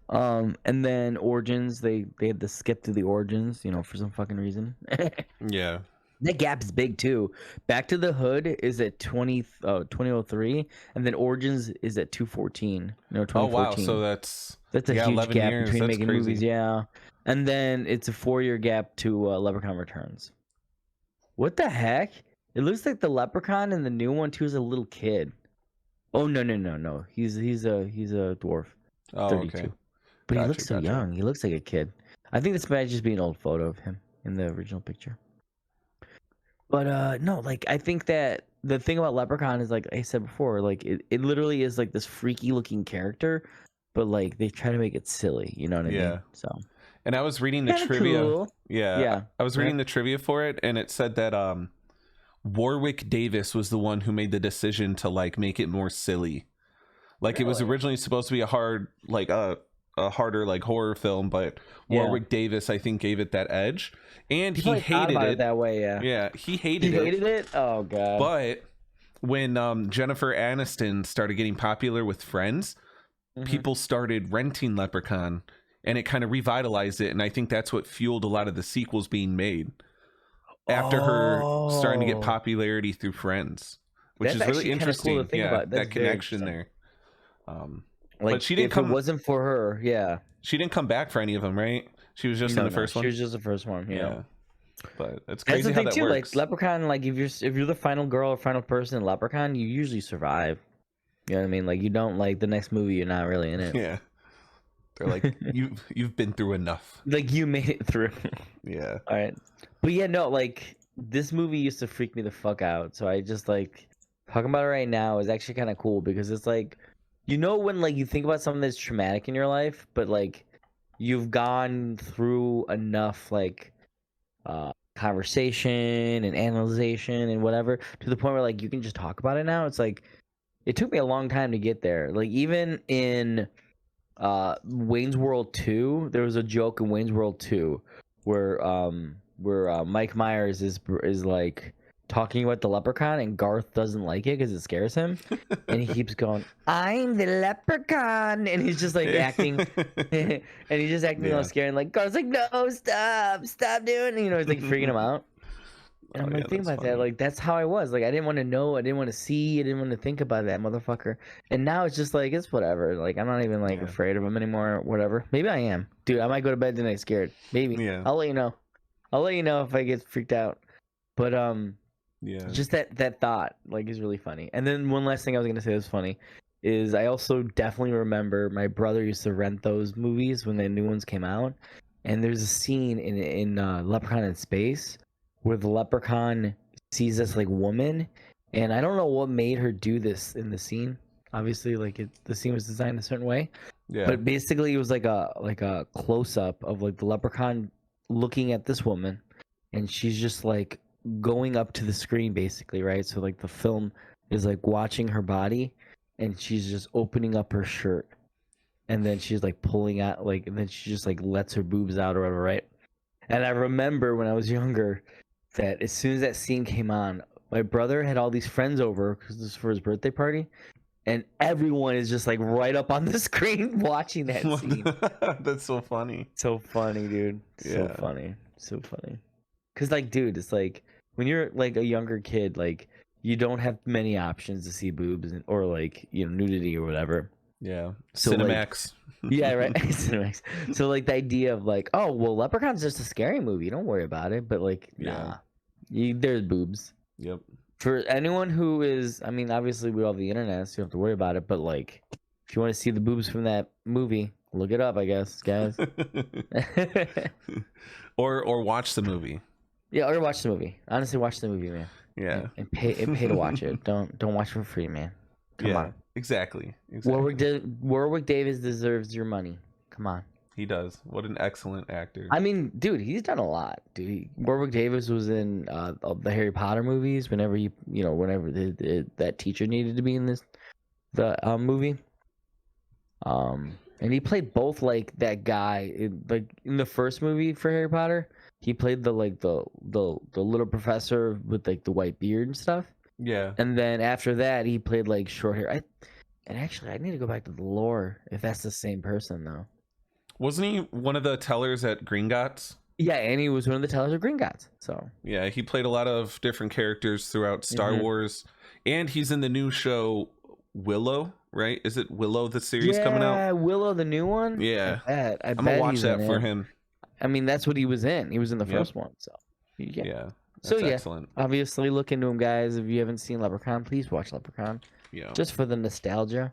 And then Origins, they had to skip to the Origins, for some fucking reason. Yeah. That gap is big too. Back to the Hood is at 2003, and then Origins is at 2014. 2014. Oh wow, so that's a huge 11 gap years. between That's making crazy. movies. Yeah, and then it's a 4-year gap to Leprechaun Returns. What the heck? It looks like the Leprechaun in the new one too is a little kid. Oh no. He's a dwarf. Oh, 32. okay. But he Gotcha, looks so gotcha. young. He looks like a kid. I think this might just be an old photo of him in the original picture. But no, like I think that the thing about Leprechaun is like I said before, like it literally is like this freaky looking character, but like they try to make it silly, you know what I Yeah. mean? So And I was reading the Kinda trivia. cool. Yeah. Yeah. I was reading the trivia for it, and it said that Warwick Davis was the one who made the decision to like make it more silly. Like it was Really? originally supposed to be a harder like horror film, but Yeah. Warwick Davis I think gave it that edge, and he probably thought hated about it. that way, yeah. Yeah, he He hated hated it? Oh god. But when Jennifer Aniston started getting popular with Friends, Mhm. people started renting Leprechaun, and it kind of revitalized it. And I think that's what fueled a lot of the sequels being made after her starting to get Oh. popularity through Friends, which That's is actually really kinda cool interesting. to think Yeah, about. That's that very connection interesting. there. Like but she didn't if come. it wasn't for her, yeah. She didn't come back for any of them, right? She was just in the first one. She was just the first one, yeah. But it's That's crazy the how thing that too. works. Like Leprechaun, like if you're the final girl or final person in Leprechaun, you usually survive. You know what I mean? Like you don't like the next movie, you're not really in it. Yeah, they're like you've been through enough. Like you made it through. Yeah. All right, but yeah, no, like this movie used to freak me the fuck out. So I just like talking about it right now is actually kind of cool because it's like, when like you think about something that's traumatic in your life, but like you've gone through enough like conversation and analyzation and whatever to the point where like you can just talk about it now. It's like it took me a long time to get there. Like even in Wayne's World 2, there was a joke in Wayne's World 2 where Mike Myers is like talking about the leprechaun and Garth doesn't like it because it scares him and he keeps going, "I'm the leprechaun," and he's just like acting and he's just acting all scared and like Garth's like, "No, stop doing it," he's like freaking him out. And I'm like thinking about that, like that's how I was. Like I didn't want to know, I didn't want to see, I didn't want to think about that motherfucker. And now it's just like it's whatever. Like I'm not even like afraid of him anymore or whatever. Maybe I am. Dude, I might go to bed tonight scared. Maybe. Yeah. I'll let you know. I'll let you know if I get freaked out. But yeah. just that thought like is really funny. And then one last thing I was gonna say was funny is I also definitely remember my brother used to rent those movies when the new ones came out. And there's a scene in Leprechaun in Space where the leprechaun sees this like woman, and I don't know what made her do this in the scene. Obviously, like the scene was designed a certain way, but basically it was like a close up of like the leprechaun looking at this woman, and she's just like going up to the screen basically, right? So like the film is like watching her body, and she's just opening up her shirt, and then she's like pulling out like, and then she just like lets her boobs out or whatever, right? And I remember when I was younger that as soon as that scene came on, my brother had all these friends over because this was for his birthday party, and everyone is just like right up on the screen watching that scene. That's so funny. So funny, dude. So Yeah. funny. So funny. Cause like, dude, it's like when you're like a younger kid, like you don't have many options to see boobs or like, you know, nudity or whatever. Yeah. So, Cinemax. Yeah, right. Cinemax. So like the idea of like, oh well, Leprechaun's just a scary movie. Don't worry about it. But like, nah, there's boobs. Yep. For anyone who is, I mean, obviously we all have the internet, so you don't have to worry about it. But like, if you want to see the boobs from that movie, look it up, I guess, guys. or watch the movie. Yeah, or watch the movie. Honestly, watch the movie, man. Yeah. And pay to watch it. Don't watch it for free, man. Come on. Exactly. Warwick Davis deserves your money. Come on. He does. What an excellent actor. I mean, dude, he's done a lot. Dude, Warwick Davis was in the Harry Potter movies. Whenever that teacher needed to be in the movie. And he played both like that guy in the first movie for Harry Potter. He played the little professor with like the white beard and stuff. Yeah. And then after that, he played like short hair. And actually, I need to go back to the lore if that's the same person though. Wasn't he one of the tellers at Gringotts? Yeah, and he was one of the tellers of Gringotts. So yeah, he played a lot of different characters throughout Star Wars, and he's in the new show Willow. Right? Is it Willow the series coming out? Yeah, Willow the new one. Yeah, I'm gonna watch that for him. I mean, that's what he was in. He was in the first one. So yeah. So yeah, excellent. Obviously look into him, guys. If you haven't seen Leprechaun, please watch Leprechaun. Yeah. Just for the nostalgia.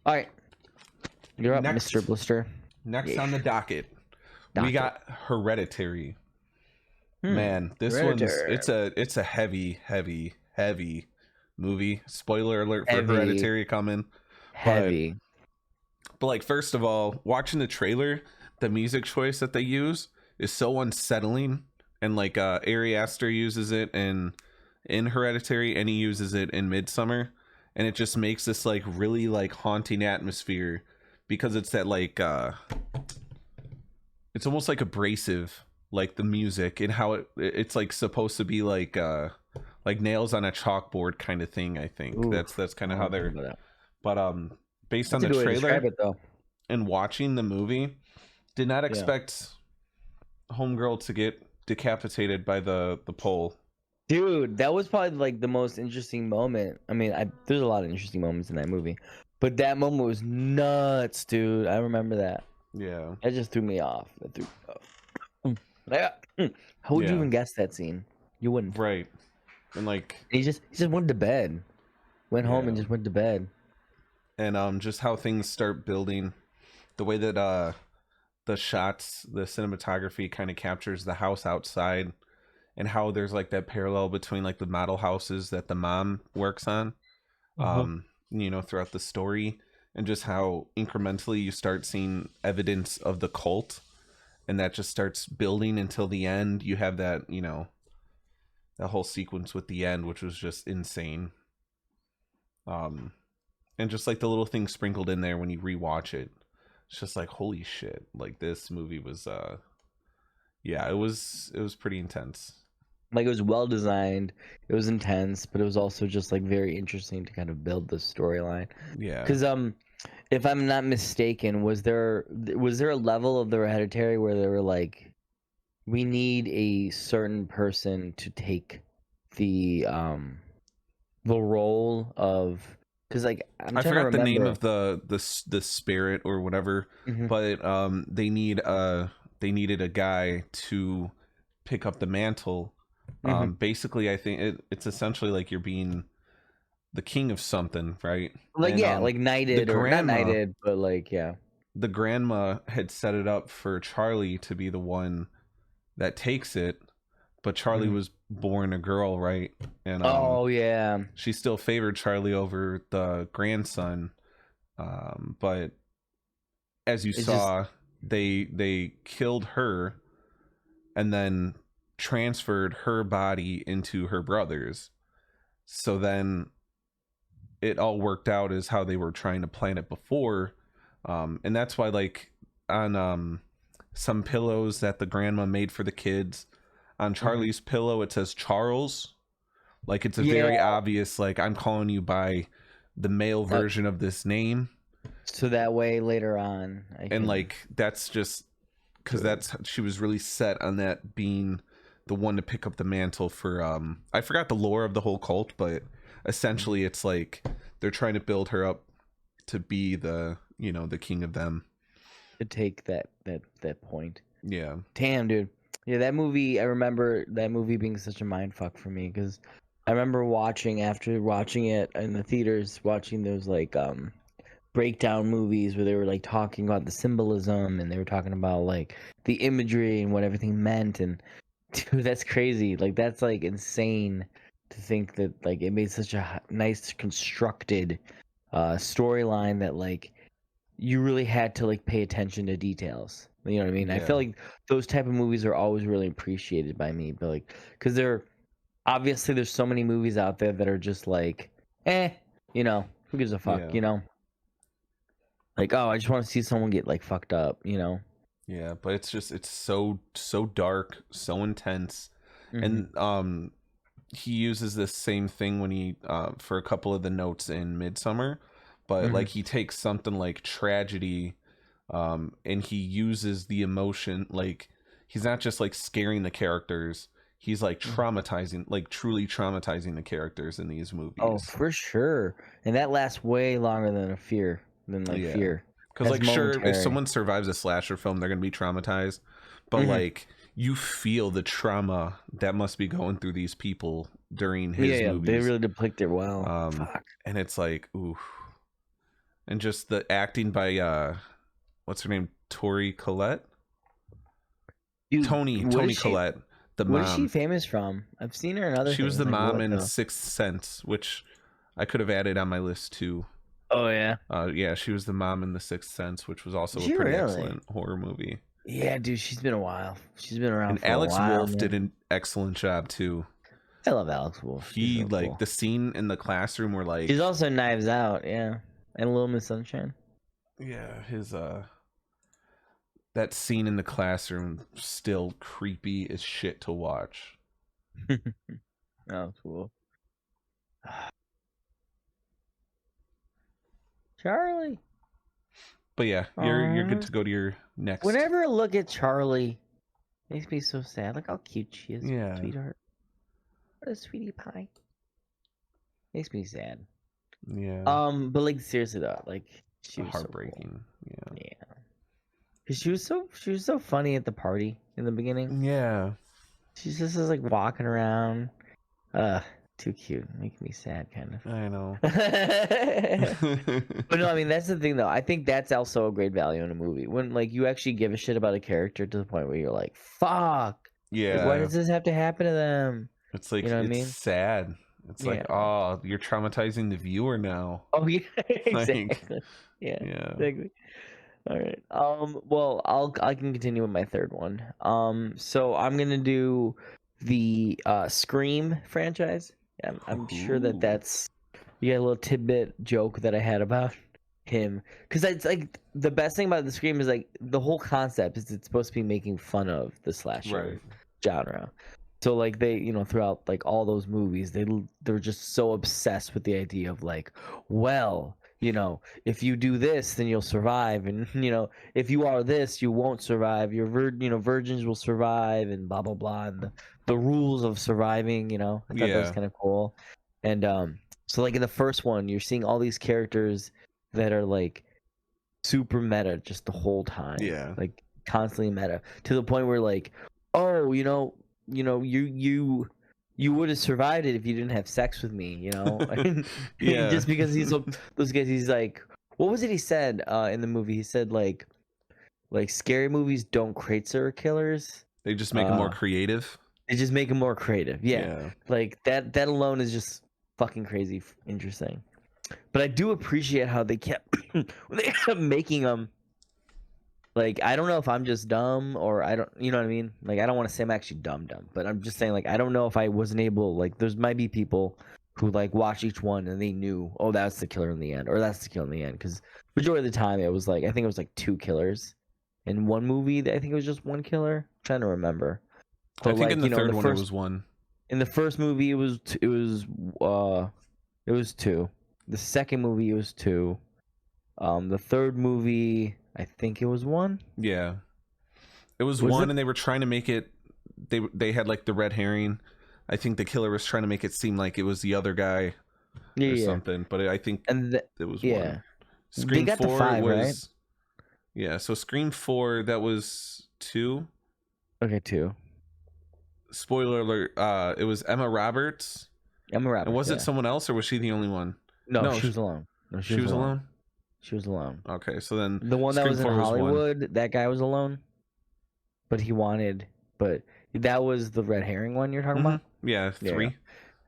All right. You're up, Mr. Blister. Next on the docket, we got Hereditary. Man, this Hereditary. it's a heavy movie. Spoiler alert for Hereditary coming. Heavy. But like, first of all, watching the trailer, the music choice that they use is so unsettling. And like Ari Aster uses it in Hereditary, and he uses it in Midsummer, and it just makes this like really like haunting atmosphere because it's that like it's almost like abrasive, like the music and how it's like supposed to be like nails on a chalkboard kind of thing. I think that's kind of how they're. But based on the trailer and watching the movie, did not expect homegirl to get decapitated by the pole. Dude, that was probably like the most interesting moment. I mean, there's a lot of interesting moments in that movie, but that moment was nuts, dude. I remember that. Yeah, that just threw me off. How would you even guess that scene? You wouldn't, right? And like he just went to bed, went home and just went to bed. And just how things start building, the way that the shots, the cinematography kind of captures the house outside, and how there's like that parallel between like the model houses that the mom works on, throughout the story, and just how incrementally you start seeing evidence of the cult, and that just starts building until the end. You have that, that whole sequence with the end, which was just insane. And just like the little things sprinkled in there when you rewatch it, it's just like, holy shit. Like this movie was it was pretty intense. Like it was well designed, it was intense, but it was also just like very interesting to kind of build the storyline. Yeah. Because if I'm not mistaken, was there a level of the Hereditary where they were like, we need a certain person to take the role of, because like I forgot the name of the spirit or whatever, but they needed a guy to pick up the mantle. Basically, I think it's essentially like you're being the king of something, right? Like like knighted or not knighted, but like the grandma had set it up for Charlie to be the one that takes it, but Charlie was born a girl, right? And she still favored Charlie over the grandson, but as you saw, they killed her and then transferred her body into her brother's. So then it all worked out as how they were trying to plan it before. And that's why, like, on some pillows that the grandma made for the kids, on Charlie's pillow it says Charles. Like, it's a very obvious, like, I'm calling you by the male version of this name. So that way later on like, that's just because she was really set on that being the one to pick up the mantle for I forgot the lore of the whole cult, but essentially it's like they're trying to build her up to be the, you know, the king of them, to take that point. Yeah. Damn, dude. Yeah, that movie, I remember that movie being such a mind fuck for me, because I remember after watching it in the theaters, watching those like breakdown movies where they were like talking about the symbolism, and they were talking about like the imagery and what everything meant. And dude, that's crazy. Like, that's like insane to think that like it made such a nice constructed storyline that like you really had to like pay attention to details. You know what I mean? I feel like those type of movies are always really appreciated by me, but like, because obviously there's so many movies out there that are just like, you know, who gives a fuck, you know? Like, oh, I just want to see someone get like fucked up, you know? Yeah, but it's so dark, so intense. And he uses this same thing when he for a couple of the notes in Midsummer, but like he takes something like tragedy, and he uses the emotion. Like, he's not just like scaring the characters, he's like traumatizing, like truly traumatizing the characters in these movies. Oh, for sure. And that lasts way longer than fear. Because like, sure, if someone survives a slasher film, they're gonna be traumatized, but like, you feel the trauma that must be going through these people during his movies. They really depict it well. And it's like, ooh. And just the acting by what's her name, Tori Collette? Dude, Tony Collette, the mom. What is she famous from? I've seen her in other She things. was the like, mom in Sixth Sense, which I could have added on my list too. Oh yeah. Yeah, she was the mom in The Sixth Sense, which was also a pretty excellent horror movie. Yeah, dude, she's been a while. She's been around. And for Alex a while, Wolff did an excellent job too. I love Alex Wolff. He like cool. The scene in the classroom where like she's also Knives Out, and Little Miss Sunshine. Yeah, his that scene in the classroom still creepy as shit to watch. Oh, cool. Charlie. But yeah, you're good to go to your next. Whenever I look at Charlie, it makes me so sad. Look how cute she is, sweetheart. What a sweetie pie. Makes me sad. Yeah. But like, seriously though, like, she was heartbreaking. So cool. Yeah. Cause she was so funny at the party in the beginning. Yeah. She's just like walking around. Too cute, making me sad, kind of. I know. But no, I mean, that's the thing though. I think that's also a great value in a movie, when like you actually give a shit about a character to the point where you're like, fuck. Yeah. Like, why does this have to happen to them? It's like, you know what it's I mean? sad. It's like, oh, you're traumatizing the viewer now. Oh yeah, exactly. Like, yeah, exactly. All right. Well, I can continue with my third one. So I'm gonna do the Scream franchise. I'm sure that's, you got a little tidbit joke that I had about him, because it's like the best thing about the Scream is like the whole concept is it's supposed to be making fun of the slasher genre. So like they, you know, throughout like all those movies, they're just so obsessed with the idea of like, well, you know, if you do this, then you'll survive, and you know, if you are this, you won't survive. Your virgins will survive, and blah blah blah, and the rules of surviving. You know, I thought that was kind of cool. And so like in the first one, you're seeing all these characters that are like super meta just the whole time. Yeah, like constantly meta, to the point where like, oh, you know, you would have survived it if you didn't have sex with me, you know? Yeah. Just because those guys, he's like, what was it he said in the movie? He said like scary movies don't create serial killers. They just make them more creative. They just make them more creative. Yeah. Like that alone is just fucking crazy interesting. But I do appreciate how they kept making them like I don't know if I'm just dumb or I don't, you know what I mean? Like I don't want to say I'm actually dumb, but I'm just saying like I don't know if I wasn't able, like there's might be people who like watch each one and they knew, oh, that's the killer in the end, or that's the killer in the end, because majority of the time it was like I think it was like 2 killers in one movie. I think it was just 1 killer. I'm trying to remember. But I think like, in the third in the one first, it was 1. in the first movie it was 2. The second movie it was 2. The third movie I think it was 1. Yeah, it was Was 1, it? and they were trying to make it. They had like the red herring. I think the killer was trying to make it seem like it was the other guy or something. But I think it was 1. Scream they got 4 to 5, was right? yeah. So Scream 4 that was 2. Okay, 2. Spoiler alert! It was Emma Roberts. Emma Roberts. And was yeah. it someone else, or was she the only one? No, she was alone. No, she was alone. She was alone. Okay, so then The one that Scream was in 4 was 1. Hollywood, that guy was alone. But that was the red herring one you're talking about? Yeah, 3. Yeah.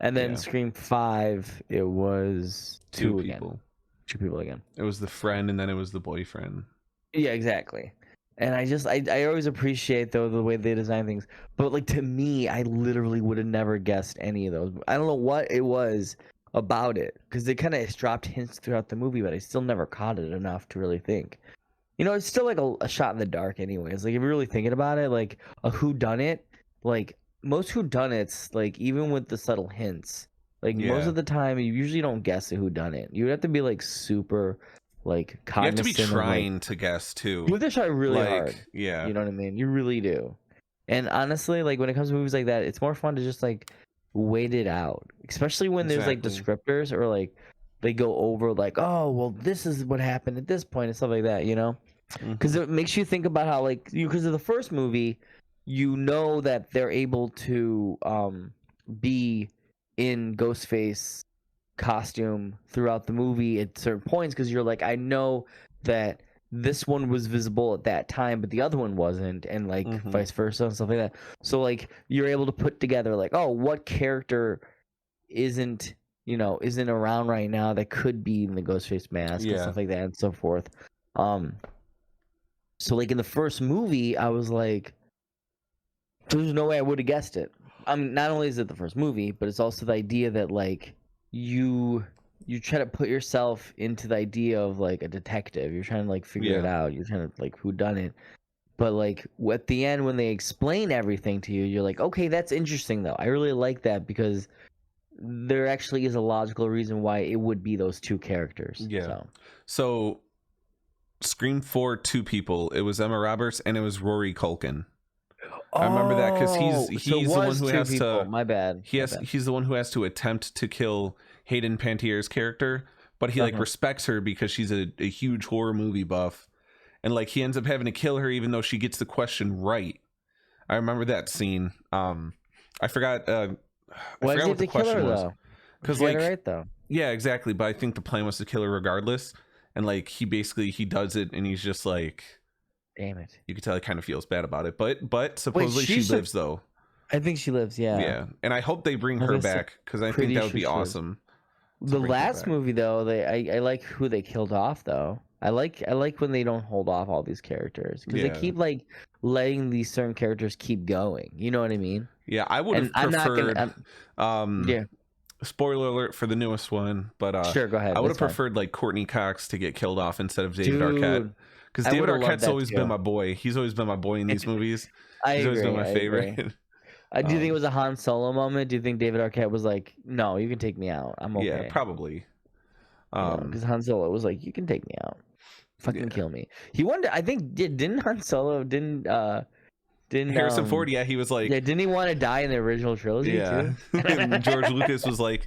And then Yeah. Scream 5, it was 2 again. people. 2 people again. It was the friend, and then it was the boyfriend. Yeah, exactly. And I always appreciate though the way they design things. But like to me, I literally would have never guessed any of those. I don't know what it was about it, because they kind of dropped hints throughout the movie, but I still never caught it enough to really think. You know, it's still like a shot in the dark anyways. Like if you're really thinking about it, like a whodunit, like most whodunits, like even with the subtle hints, like most of the time you usually don't guess a whodunit. You would have to be like super like You have to cognizant be of, trying like, to guess too. you have to try really like, hard. Yeah. You know what I mean? You really do. And honestly, like when it comes to movies like that, it's more fun to just like wait it out. Especially when there's like descriptors, or like they go over like, oh, well, this is what happened at this point and stuff like that, you know? Because it makes you think about how, like, because of the first movie, you know that they're able to be in Ghostface costume throughout the movie at certain points, because you're like, I know that this one was visible at that time, but the other one wasn't, and like vice versa and stuff like that. So like you're able to put together like, oh, what character isn't around right now that could be in the Ghostface mask and stuff like that and so forth. So like in the first movie, I was like, there's no way I would have guessed it. Not only is it the first movie, but it's also the idea that like you try to put yourself into the idea of like a detective. You're trying to like figure it out. You're trying to like who done it. But like at the end when they explain everything to you, you're like, okay, that's interesting though. I really like that, because there actually is a logical reason why it would be those 2 characters. Yeah. So Scream 4, 2 people. It was Emma Roberts and it was Rory Culkin. I remember that because he's the one who has to. My bad. He's the one who has to attempt to kill Hayden Panettiere's character, but he like respects her because she's a huge horror movie buff, and like he ends up having to kill her even though she gets the question right. I remember that scene. I forgot. I forgot what the question was. Because like, right though. Yeah, exactly. But I think the plan was to kill her regardless, and like he does it, and he's just like, damn it. You can tell he kind of feels bad about it, but supposedly she lives though. I think she lives, yeah. Yeah, and I hope they bring her back, because I think that would be awesome. The last movie though, I like who they killed off though. I like when they don't hold off all these characters, because they keep like letting these certain characters keep going. You know what I mean? Yeah, I would have preferred. Yeah. Spoiler alert for the newest one, but sure, go ahead. I would have preferred like Courtney Cox to get killed off instead of David Arquette. Because David Arquette's always been my boy. He's always been my boy in these movies. He's always been my favorite. Do you think it was a Han Solo moment? Do you think David Arquette was like, no, you can take me out. I'm okay. Yeah, probably. Because Han Solo was like, you can take me out. Fucking kill me. He wanted, I think, didn't Han Solo, didn't Harrison Ford, yeah, he was like... Yeah, didn't he want to die in the original trilogy, too? And George Lucas was like,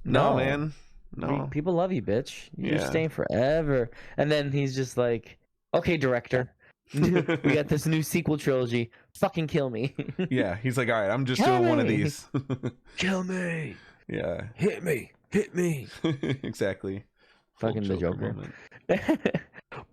no, man. No. People love you, bitch. You're staying forever. And then he's just like, okay, director. We got this new sequel trilogy. Fucking kill me. Yeah, he's like, all right, I'm just doing one of these. Kill me. Yeah. Hit me. Exactly. Fucking the Joker.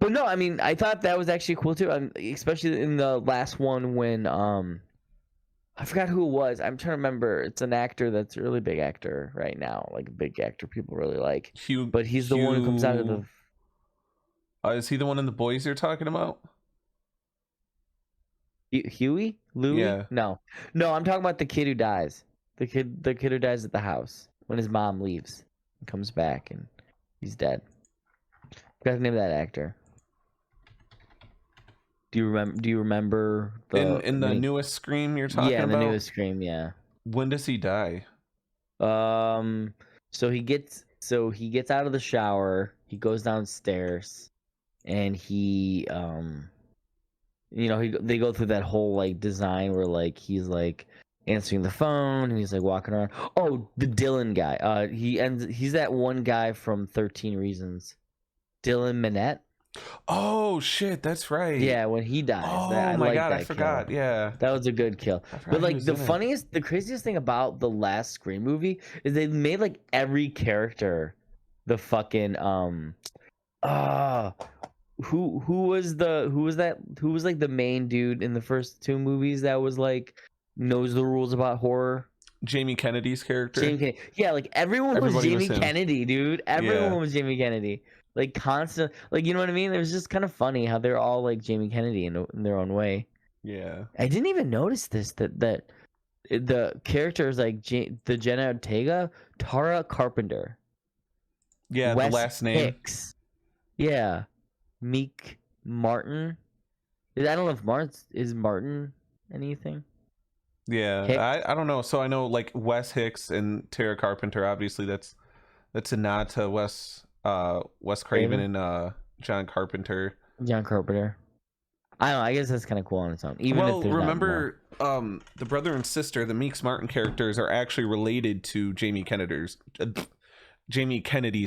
But no, I mean, I thought that was actually cool too, especially in the last one when I forgot who it was. I'm trying to remember. It's an actor that's a really big actor right now, like a big actor people really like. But he's the one who comes out of the. Is he the one in The Boys you're talking about? Huey? Louie? Yeah. No, I'm talking about the kid who dies. The kid who dies at the house when his mom leaves and comes back and he's dead. Forgot the name of that actor. Do you remember In the newest Scream you're talking yeah, in about? the newest Scream, yeah. When does he die? So he gets out of the shower, he goes downstairs, and he they go through that whole like design where like he's like answering the phone and he's like walking around. Oh, the Dylan guy. He's that one guy from 13 Reasons. Dylan Minnette. Oh shit, that's right. Yeah, when he dies. Oh my god, I forgot. Kill. Yeah. That was a good kill. But like the craziest thing about the last Scream movie is they made like every character the fucking who was like the main dude in the first two movies that was like knows the rules about horror? Jamie Kennedy's character. Jamie Kennedy. Yeah, like everyone was Jamie Kennedy, dude. Everyone was Jamie Kennedy. Like constant, like you know what I mean. It was just kind of funny how they're all like Jamie Kennedy in their own way. Yeah, I didn't even notice this that the characters like the Jenna Ortega, Tara Carpenter. Yeah, Wes the last name. Hicks. Yeah, Meek Martin. I don't know if Martin anything. Yeah, I don't know. So I know like Wes Hicks and Tara Carpenter. Obviously, that's a nod to Wes Craven and John Carpenter. John Carpenter. I don't know. I guess that's kind of cool on its own. Even if remember, the brother and sister, the Meeks Martin characters, are actually related to Jamie Kennedy's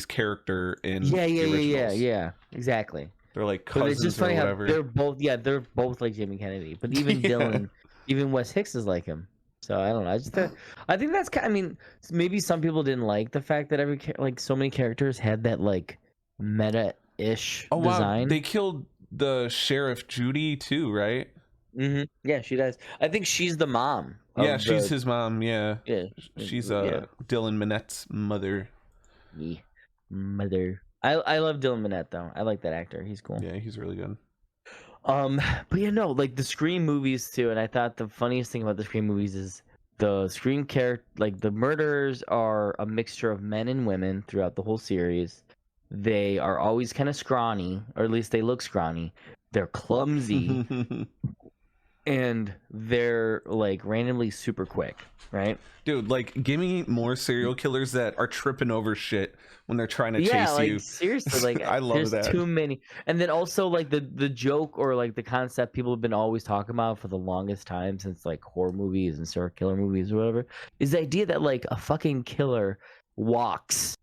character in the originals. Yeah, exactly. They're like cousins. But it's just funny how they're both like Jamie Kennedy. But even Dylan, even Wes Hicks is like him. So I don't know. I think that's kind. I mean, maybe some people didn't like the fact that so many characters had that like meta-ish design. Wow. They killed the Sheriff Judy too, right? Mm-hmm. Yeah, she does. I think she's the mom. Yeah, she's his mom. Yeah. Yeah. She's Dylan Minnette's mother. Yeah. Mother. I love Dylan Minnette though. I like that actor. He's cool. Yeah, he's really good. But yeah, no, like the Scream movies too, and I thought the funniest thing about the Scream movies is the Scream character, like the murderers are a mixture of men and women throughout the whole series. They are always kind of scrawny, or at least they look scrawny. They're clumsy, and they're like randomly super quick, right? Dude, like give me more serial killers that are tripping over shit when they're trying to chase you. Seriously, like I love there's that. Too many. And then also like the joke or like the concept people have been always talking about for the longest time since like horror movies and serial killer movies or whatever is the idea that like a fucking killer walks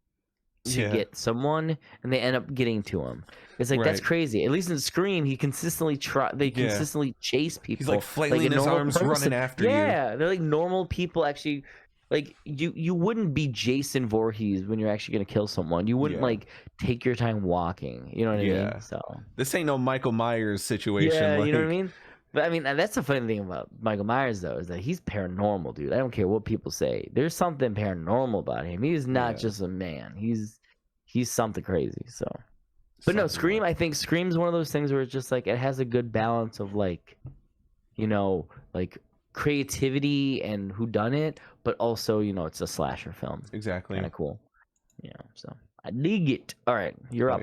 to get someone and they end up getting to him. It's like that's crazy. At least in Scream, he consistently consistently chase people. He's like flailing his arms, running after you. Yeah, they're like normal people. Actually, like you wouldn't be Jason Voorhees when you're actually gonna kill someone. You wouldn't like take your time walking. You know what I mean? So this ain't no Michael Myers situation. Yeah, you know what I mean. But I mean, that's the funny thing about Michael Myers, though, is that he's paranormal, dude. I don't care what people say. There's something paranormal about him. He is not just a man. He's something crazy. So, but no, Scream. I think Scream's one of those things where it's just like it has a good balance of like, you know, like creativity and whodunit, but also you know it's a slasher film. Exactly. Kind of cool. Yeah. So I dig it. All right, you're up.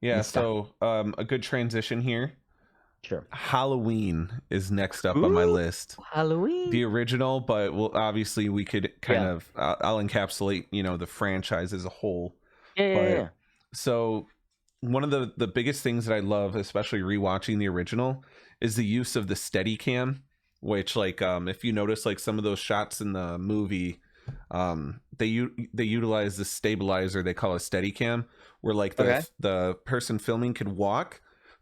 Yeah. So a good transition here. Sure. Halloween is next up on my list. Halloween. The original, but obviously we could kind of I'll encapsulate, you know, the franchise as a whole. Yeah. So one of the biggest things that I love, especially rewatching the original, is the use of the Steadicam, which like if you notice like some of those shots in the movie, they utilize the stabilizer they call a Steadicam, where like the person filming could walk,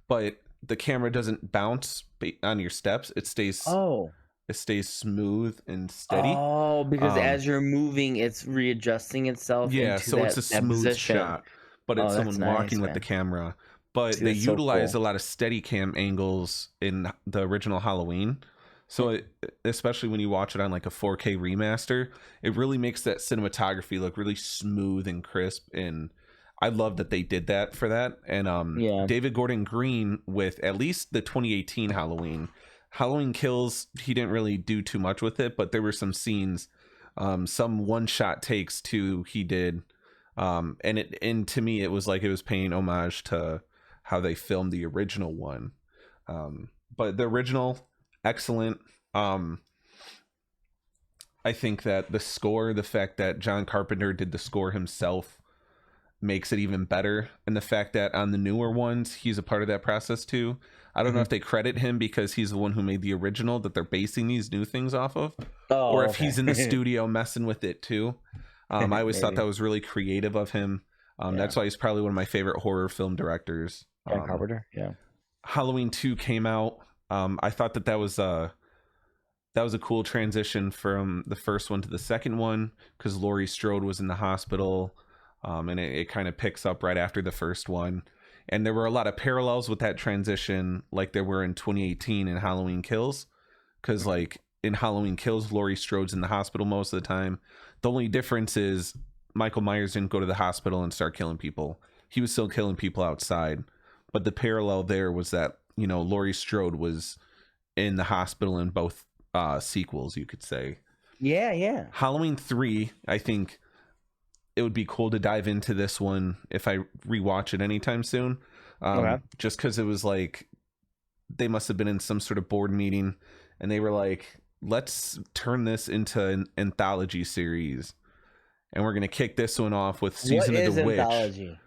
but the camera doesn't bounce on your steps. It stays smooth and steady. Oh, because as you're moving, it's readjusting itself. Yeah, so it's a smooth shot, but it's someone walking with the camera. But they utilize a lot of Steadicam angles in the original Halloween. So especially when you watch it on like a 4K remaster, it really makes that cinematography look really smooth and crisp, and I love that they did that for that. And David Gordon Green, with at least the 2018 Halloween, Halloween Kills, he didn't really do too much with it, but there were some scenes, some one-shot takes too he did. And to me it was like it was paying homage to how they filmed the original one. But the original, excellent. I think that the score, the fact that John Carpenter did the score himself, makes it even better. And the fact that on the newer ones, he's a part of that process too. I don't know if they credit him because he's the one who made the original that they're basing these new things off of, or if he's in the studio messing with it too. I always thought that was really creative of him. That's why he's probably one of my favorite horror film directors. John Carpenter, yeah. Halloween 2 came out. I thought that was a cool transition from the first one to the second one, because Laurie Strode was in the hospital, and it kind of picks up right after the first one. And there were a lot of parallels with that transition, like there were in 2018 in Halloween Kills, because like in Halloween Kills, Laurie Strode's in the hospital most of the time. The only difference is Michael Myers didn't go to the hospital and start killing people. He was still killing people outside. But the parallel there was that, you know, Laurie Strode was in the hospital in both sequels, you could say. Yeah. Halloween 3, I think it would be cool to dive into this one if I rewatch it anytime soon. Just because it was like they must have been in some sort of board meeting and they were like, let's turn this into an anthology series. And we're going to kick this one off with Season of the Witch.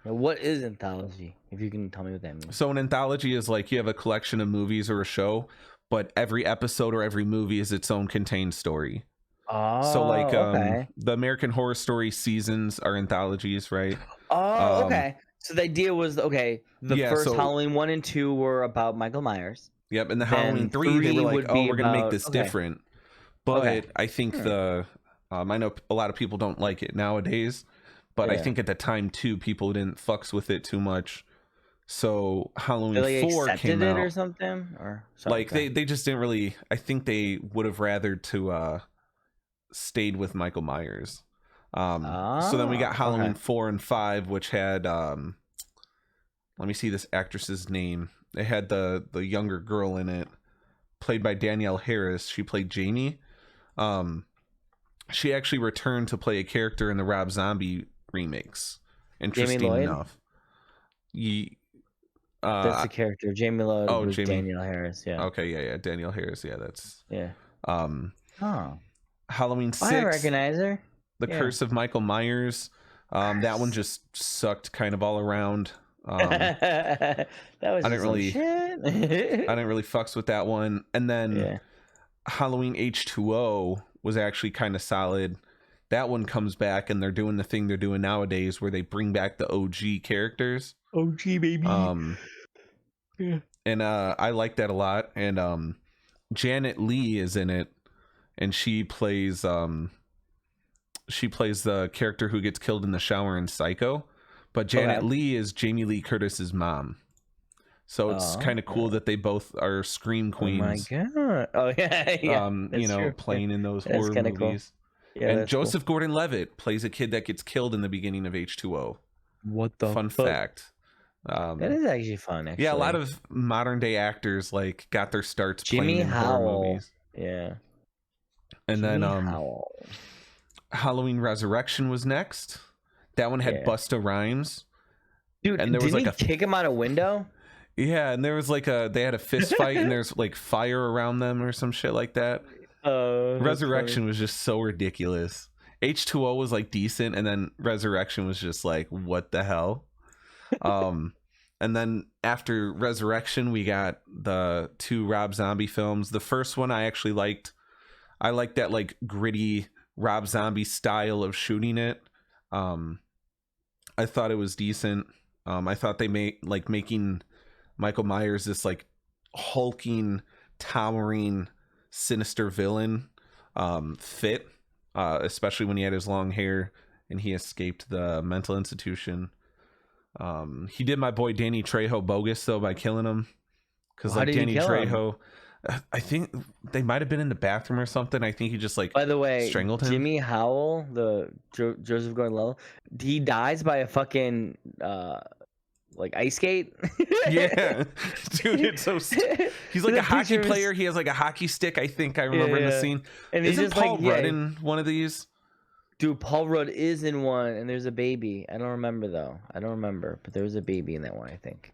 What is anthology? If you can tell me what that means. So an anthology is like you have a collection of movies or a show, but every episode or every movie is its own contained story. Oh, so like okay. The American Horror Story seasons are anthologies, right? Oh, okay. So the idea was, the first Halloween 1 and 2 were about Michael Myers. Yep, and the Halloween 3 they were like, we're going to make this different. But I think I know a lot of people don't like it nowadays, but I think at the time too, people didn't fucks with it too much. So Halloween 4 came out or something, or like they just didn't really. I think they would have rather to stayed with Michael Myers. So then we got Halloween 4 and 5, which had let me see this actress's name. They had the younger girl in it, played by Danielle Harris. She played Jamie. She actually returned to play a character in the Rob Zombie remakes. Interesting enough. That's the character. Jamie Lloyd was Danielle Harris. Yeah. Okay. Yeah. Danielle Harris. Yeah. That's. Yeah. Halloween 6. I recognize her. The Curse of Michael Myers. That one just sucked kind of all around. That was I didn't really fucks with that one. And then Halloween H2O was actually kind of solid. That one comes back and they're doing the thing they're doing nowadays where they bring back the OG characters. OG baby. And I like that a lot. And Janet Leigh is in it, and she plays the character who gets killed in the shower in Psycho. But Janet Leigh is Jamie Lee Curtis's mom. So it's kind of cool that they both are scream queens. Oh my god! Oh yeah. True. Playing in those horror movies. Cool. Yeah, and Joseph Gordon-Levitt plays a kid that gets killed in the beginning of H2O. What the fun fact? That is actually fun. Actually. Yeah, a lot of modern day actors like got their starts playing in horror movies. Yeah. And then Halloween Resurrection was next. That one had Busta Rhymes. Dude, and there was like kick him out a window? Yeah, and there was like they had a fist fight and there's like fire around them or some shit like that. Resurrection was just so ridiculous. H2O was like decent, and then Resurrection was just like, what the hell? And then after Resurrection, we got the 2 Rob Zombie films. The first one I actually liked. I liked that like gritty Rob Zombie style of shooting it. I thought it was decent. I thought they made like making Michael Myers this like hulking, towering, sinister villain fit, especially when he had his long hair and he escaped the mental institution. He did my boy Danny Trejo bogus though by killing him, because like Danny Trejo, I think they might have been in the bathroom or something. I think he just like, by the way, strangled him. Jimmy Howell, the Joseph Gordon-Levitt, he dies by a fucking like ice skate. Yeah, dude, it's so. He's like a hockey player. He has like a hockey stick. I think I remember in the scene. And he's Isn't just Paul like, Rudd in one of these? Dude, Paul Rudd is in one, and there's a baby. I don't remember though. I don't remember, but there was a baby in that one. I think.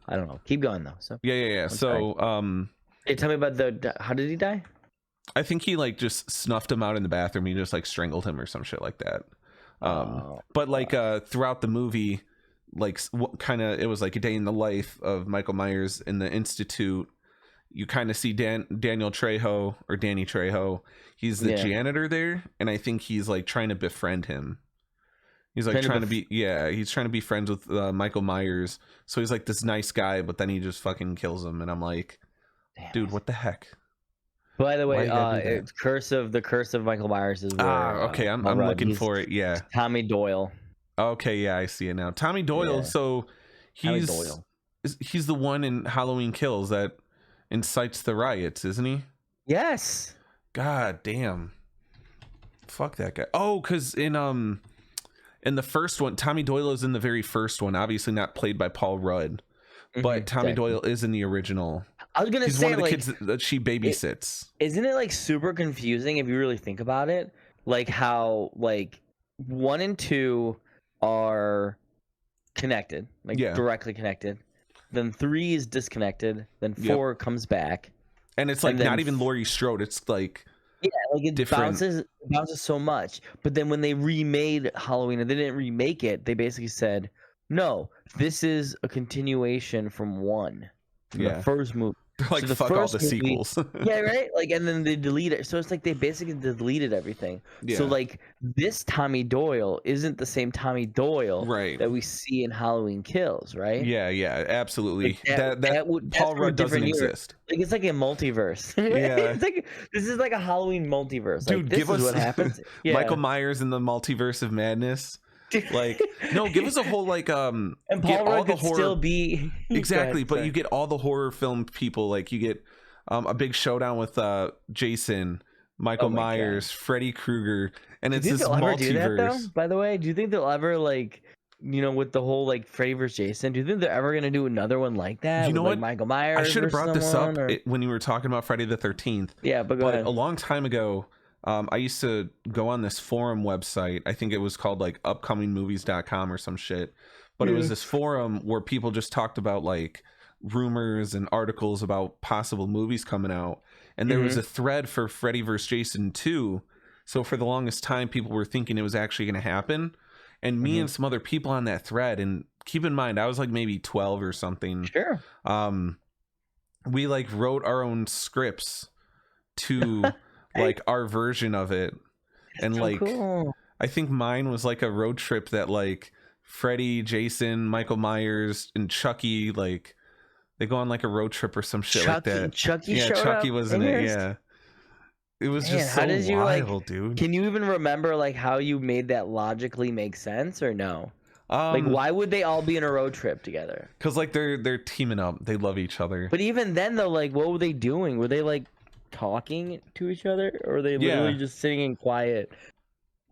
I don't know. Keep going though. So. Yeah. So, Hey, tell me about how did he die? I think he like just snuffed him out in the bathroom. He just like strangled him or some shit like that. But like throughout the movie, like kind of it was like a day in the life of Michael Myers in the Institute. You kind of see Daniel Trejo or Danny Trejo. He's the janitor there, and I think he's like trying to befriend him. He's like trying to be he's trying to be friends with Michael Myers. So he's like this nice guy, but then he just fucking kills him, and I'm like, dude, what the heck? By the way, the curse of Michael Myers is where, okay, I'm looking for it. Yeah, Tommy Doyle. Okay, yeah, I see it now. Tommy Doyle. Yeah. So he's the one in Halloween Kills that incites the riots, isn't he? Yes. God damn. Fuck that guy. Oh, because in the first one, Tommy Doyle is in the very first one. Obviously not played by Paul Rudd, but Tommy Doyle is in the original. I was gonna say, one of the kids that she babysits. Isn't it like super confusing if you really think about it? Like how like 1 and 2 are connected, like directly connected. Then 3 is disconnected. Then 4 comes back, and it's like not even Laurie Strode. It's like like it bounces so much. But then when they remade Halloween, and they didn't remake it, they basically said, "No, this is a continuation from 1." The first movie. They're like, so fuck all the sequels. Yeah, right? Like, and then they delete it. So it's like they basically deleted everything. Yeah. So like this Tommy Doyle isn't the same Tommy Doyle that we see in Halloween Kills, right? Yeah, absolutely. Like that Paul Rudd doesn't exist. Like it's like a multiverse. Yeah. It's like this is like a Halloween multiverse. Dude, like, this give us what happens. Michael Myers in the multiverse of madness. Like, no, give us a whole like and Paul Rudd could still be exactly, but you get all the horror film people. Like you get a big showdown with Jason, Michael Myers, Freddy Krueger, and it's this multiverse. Do that, though? By the way, do you think they'll ever like, you know, with the whole like Freddy vs. Jason? Do you think they're ever gonna do another one like that? You know with, what? Like, Michael Myers. I should have brought this up when you were talking about Friday the 13th. Yeah, but go ahead. A long time ago. I used to go on this forum website. I think it was called like upcomingmovies.com or some shit. But it was this forum where people just talked about like rumors and articles about possible movies coming out. And there was a thread for Freddy vs. Jason 2. So for the longest time, people were thinking it was actually going to happen. And me and some other people on that thread, and keep in mind, I was like maybe 12 or something. Sure. We like wrote our own scripts to... like our version of it. And so like cool. I think mine was like a road trip that like Freddy, Jason, Michael Myers, and Chucky, like they go on like a road trip or some shit like that. Chucky was in it. Yeah, it was just so wild, dude. Can you even remember like how you made that logically make sense or no? Like why would they all be in a road trip together? Because like they're teaming up, they love each other. But even then though, like what were they doing? Were they like talking to each other, or are they literally just sitting in quiet?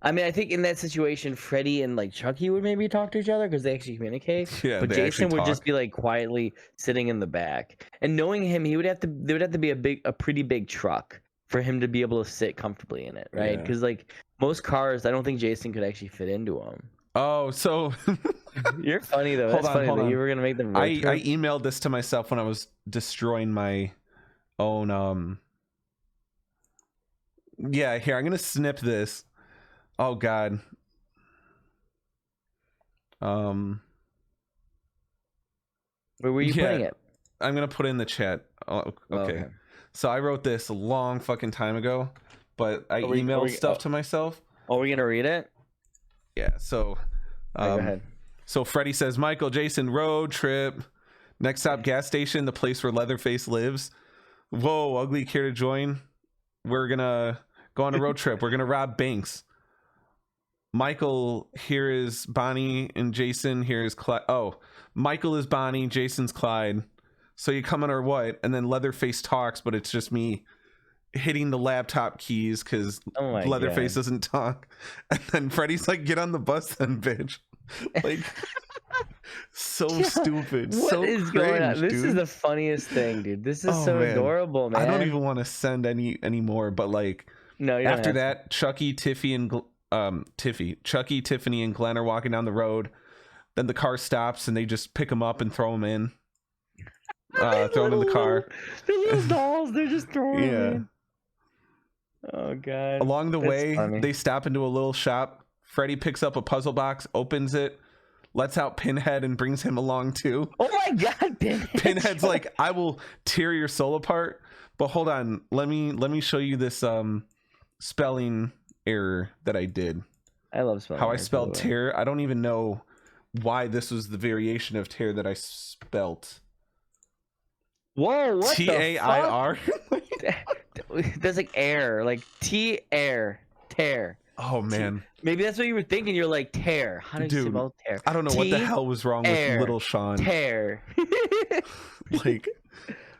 I mean, I think in that situation, Freddy and like Chucky would maybe talk to each other because they actually communicate. Yeah, but Jason would just be like quietly sitting in the back. And knowing him, there would have to be a pretty big truck for him to be able to sit comfortably in it, right? Because like most cars, I don't think Jason could actually fit into them. Oh, so you're funny though. Hold on. You were gonna make them. I emailed this to myself when I was destroying my own yeah, here, I'm gonna snip this. Oh god. Where were you putting it? I'm gonna put it in the chat. Oh, okay. So I wrote this a long fucking time ago, but I emailed stuff to myself. Oh, we're gonna read it? Yeah, so go ahead. So Freddy says, Michael, Jason, road trip. Next stop, gas station, the place where Leatherface lives. Whoa, ugly, care to join? We're gonna go on a road trip. We're gonna rob banks. Michael, here is Bonnie, and Jason, here is Clyde. Oh, Michael is Bonnie, Jason's Clyde. So you coming or what? And then Leatherface talks, but it's just me hitting the laptop keys because Leatherface doesn't talk. And then Freddy's like, get on the bus then, bitch. Like So stupid. What so is cringe, going on? This dude. is the funniest thing, dude. This is Oh, so man. adorable, man. I don't even want to send any more, but like No, you don't after have to. that, Chucky, Tiffany, and Glenn are walking down the road. Then the car stops and they just pick him up and throw him in. Throw him in the car. The little dolls, they're just throwing Yeah. them in. Oh god. Along the That's way, funny. they stop into a little shop. Freddy picks up a puzzle box, opens it, lets out Pinhead, and brings him along too. Oh my god, Pinhead. Pinhead's like, I will tear your soul apart. But hold on, let me show you this spelling error that I did. I love spelling. How I errors, spelled by the way. tear. I don't even know why this was the variation of tear that I spelt. Whoa, what T-A-I-R. the fuck? That's like air, like T-air, tear. Oh man, Maybe that's what you were thinking. You're like tear. How do you Dude, spell tear? I don't know what the hell was wrong with T-air. little Sean. Tear. Like,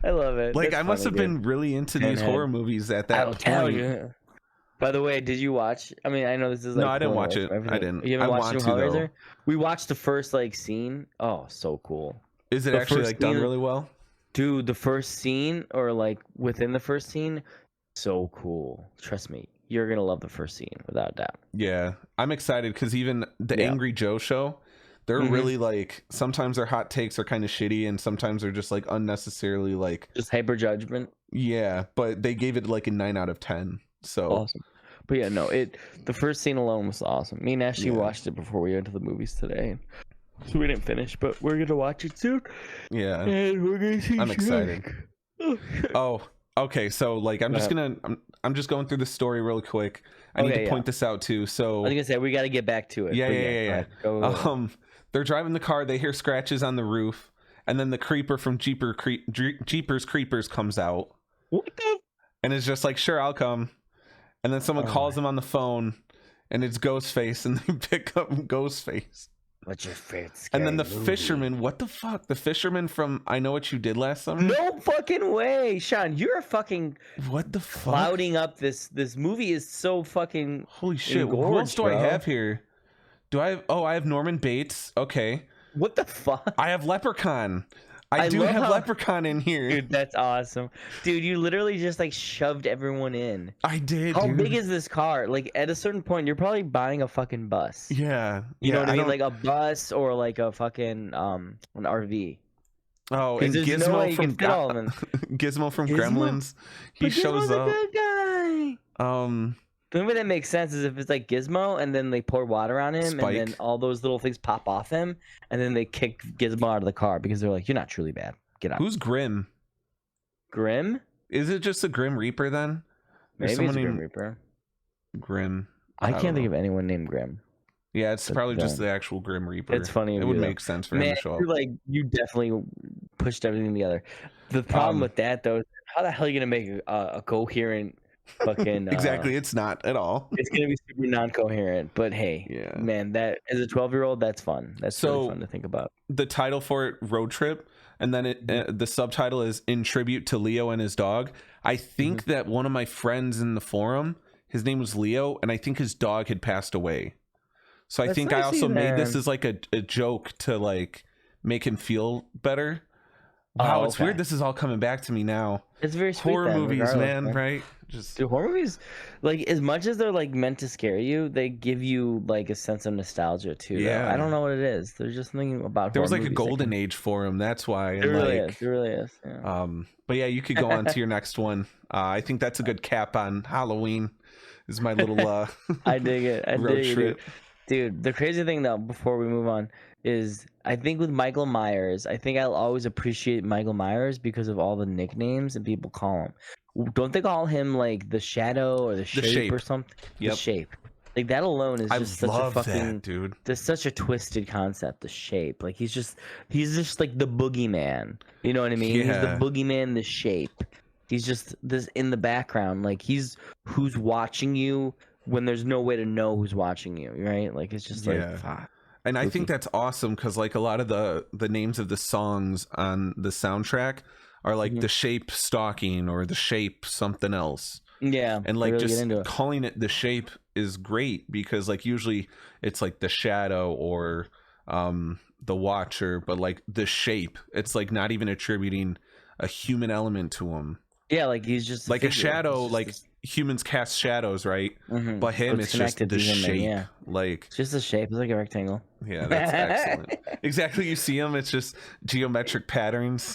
I love it. like That's I must funny, have dude. been really into these Pinhead. horror movies at that I'll point. tell you. By the way, did you watch? I mean, I know this is like. No, I didn't cool, watch it. everything. I didn't. You haven't I watched want New to, though. Hellraiser? We watched the first like scene. Oh, so cool, Is it The actually first like done scene- really well? dude. The first scene, or like within the first scene, so cool. Trust me, you're gonna love the first scene without a doubt. Yeah, I'm excited because even the Yeah. Angry Joe show, they're Mhm. really like, sometimes their hot takes are kind of shitty and sometimes they're just like unnecessarily like, Just hyper judgment. yeah, but they gave it like a 9 out of 10. So Awesome. But yeah, no, the first scene alone was awesome. Me and Ashley Yeah. watched it before we went to the movies today. So we didn't finish, but we're gonna watch it soon. yeah, And we're gonna see I'm excited. Shrek. Oh, okay. So like, I'm just gonna, I'm just going through the story real quick. I need Okay, to yeah. point this out too. I was So gonna say we gotta get back to it. Yeah, but yeah, go yeah. ahead. Go. they're driving the car. They hear scratches on the roof, and then the creeper from Jeepers Creepers comes out, What the? and is just like, "Sure, I'll come." And then someone Oh calls them on the phone, and it's Ghostface, and they pick up Ghostface. What's your favorite? And then the scary movie? fisherman, what the fuck? The fisherman from I Know What You Did Last Summer? No fucking way, Sean. You're fucking What the fuck? clouding up this movie is so fucking. Holy shit. Who engorged, else do I bro. have here? Do I have, I have Norman Bates. Okay. What the fuck? I have Leprechaun. I do love have how- Leprechaun in here. Dude, that's awesome. Dude, you literally just like shoved everyone in. I did. How dude. big is this car? Like at a certain point, you're probably buying a fucking bus. Yeah. You know what I mean? don't- Like a bus or like a fucking an RV. oh, 'Cause and there's no way Gizmo you from can fit all of them. Gizmo from Gizmo? Gremlins. He But shows Gizmo's a up. good guy. The only way that makes sense is if it's like Gizmo and then they pour water on him and then Spike. all those little things pop off him and then they kick Gizmo out of the car because they're like, you're not truly bad. Get out. Who's Grim? Grim? Is it just a Grim Reaper then? Maybe There's it's someone Grim named Reaper. Grim. I don't can't think know. of anyone named Grim. Yeah, it's But, probably just the actual Grim Reaper. It's funny. It of would you, though. make sense for him Man, to show up. you're like you definitely pushed everything together. The problem with that though is how the hell are you gonna make a coherent fucking Exactly, it's not at all. It's gonna be super non-coherent, but hey, Yeah. man, that as a 12-year-old, that's fun. That's So- really fun to think about. The title for it, Road Trip, and then the subtitle is In Tribute to Leo and His Dog. I think Mm-hmm. that one of my friends in the forum, his name was Leo, and I think his dog had passed away. So I That's think I nice, also made this man. as like a joke to like make him feel better. Wow, Oh, it's okay. weird. This is all coming back to me now. It's very sweet. Horror then, movies, regardless, man, right? Just Dude, horror movies, like as much as they're like meant to scare you, they give you like a sense of nostalgia too. though. Yeah. I don't know what it is. There's just something about there was horror like a movies that golden can- age for him. That's why. And It really like, is. It really is. Yeah. But yeah, you could go on to your next one. I think that's a good cap on Halloween. Is my little I dig it. I road dig it, trip. dude. The crazy thing though, before we move on, is I think with Michael Myers, I think I'll always appreciate Michael Myers because of all the nicknames and people call him. Don't they call him like the Shadow or the Shape, Shape. or something? Yep. The Shape. Like that alone is I just such a love fucking. that, dude. There's such a twisted concept. The Shape, like he's just like the boogeyman. You know what I mean? He's Yeah. the boogeyman. The Shape. He's just this in the background. Like he's who's watching you when there's no way to know who's watching you. Right? Like it's just like. Yeah. Fuck. And I Spooky. think that's awesome because like a lot of the names of the songs on the soundtrack are like Mhm. The Shape Stalking or The Shape something else. Yeah, And they like really get just into it. calling it The Shape is great because like usually it's like The Shadow or the Watcher, but like the shape. It's like not even attributing a human element to him. Yeah, like he's just like a figure. shadow, He's like this... humans cast shadows, right? Mm-hmm. But him, it's just the shape. Yeah. Like It's just a shape. It's like a rectangle. Yeah, that's excellent. Exactly. You see him, it's just geometric patterns.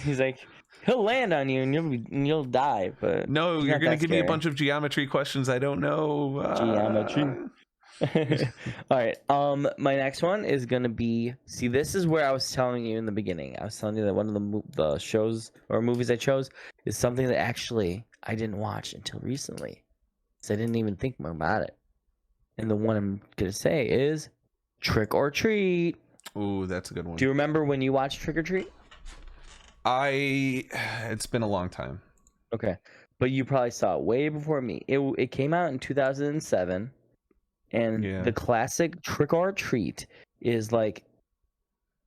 He's like, he'll land on you and you'll die. But no, you're gonna give me a bunch of geometry questions I don't know. Geometry. All right. My next one is gonna be. See, this is where I was telling you in the beginning. I was telling you that one of the shows or movies I chose is something that actually I didn't watch until recently, so I didn't even think more about it. And the one I'm gonna say is Trick or Treat. Ooh, that's a good one. Do you remember when you watched Trick or Treat? It's been a long time. Okay, but you probably saw it way before me. It came out in 2007, and the classic Trick or Treat is like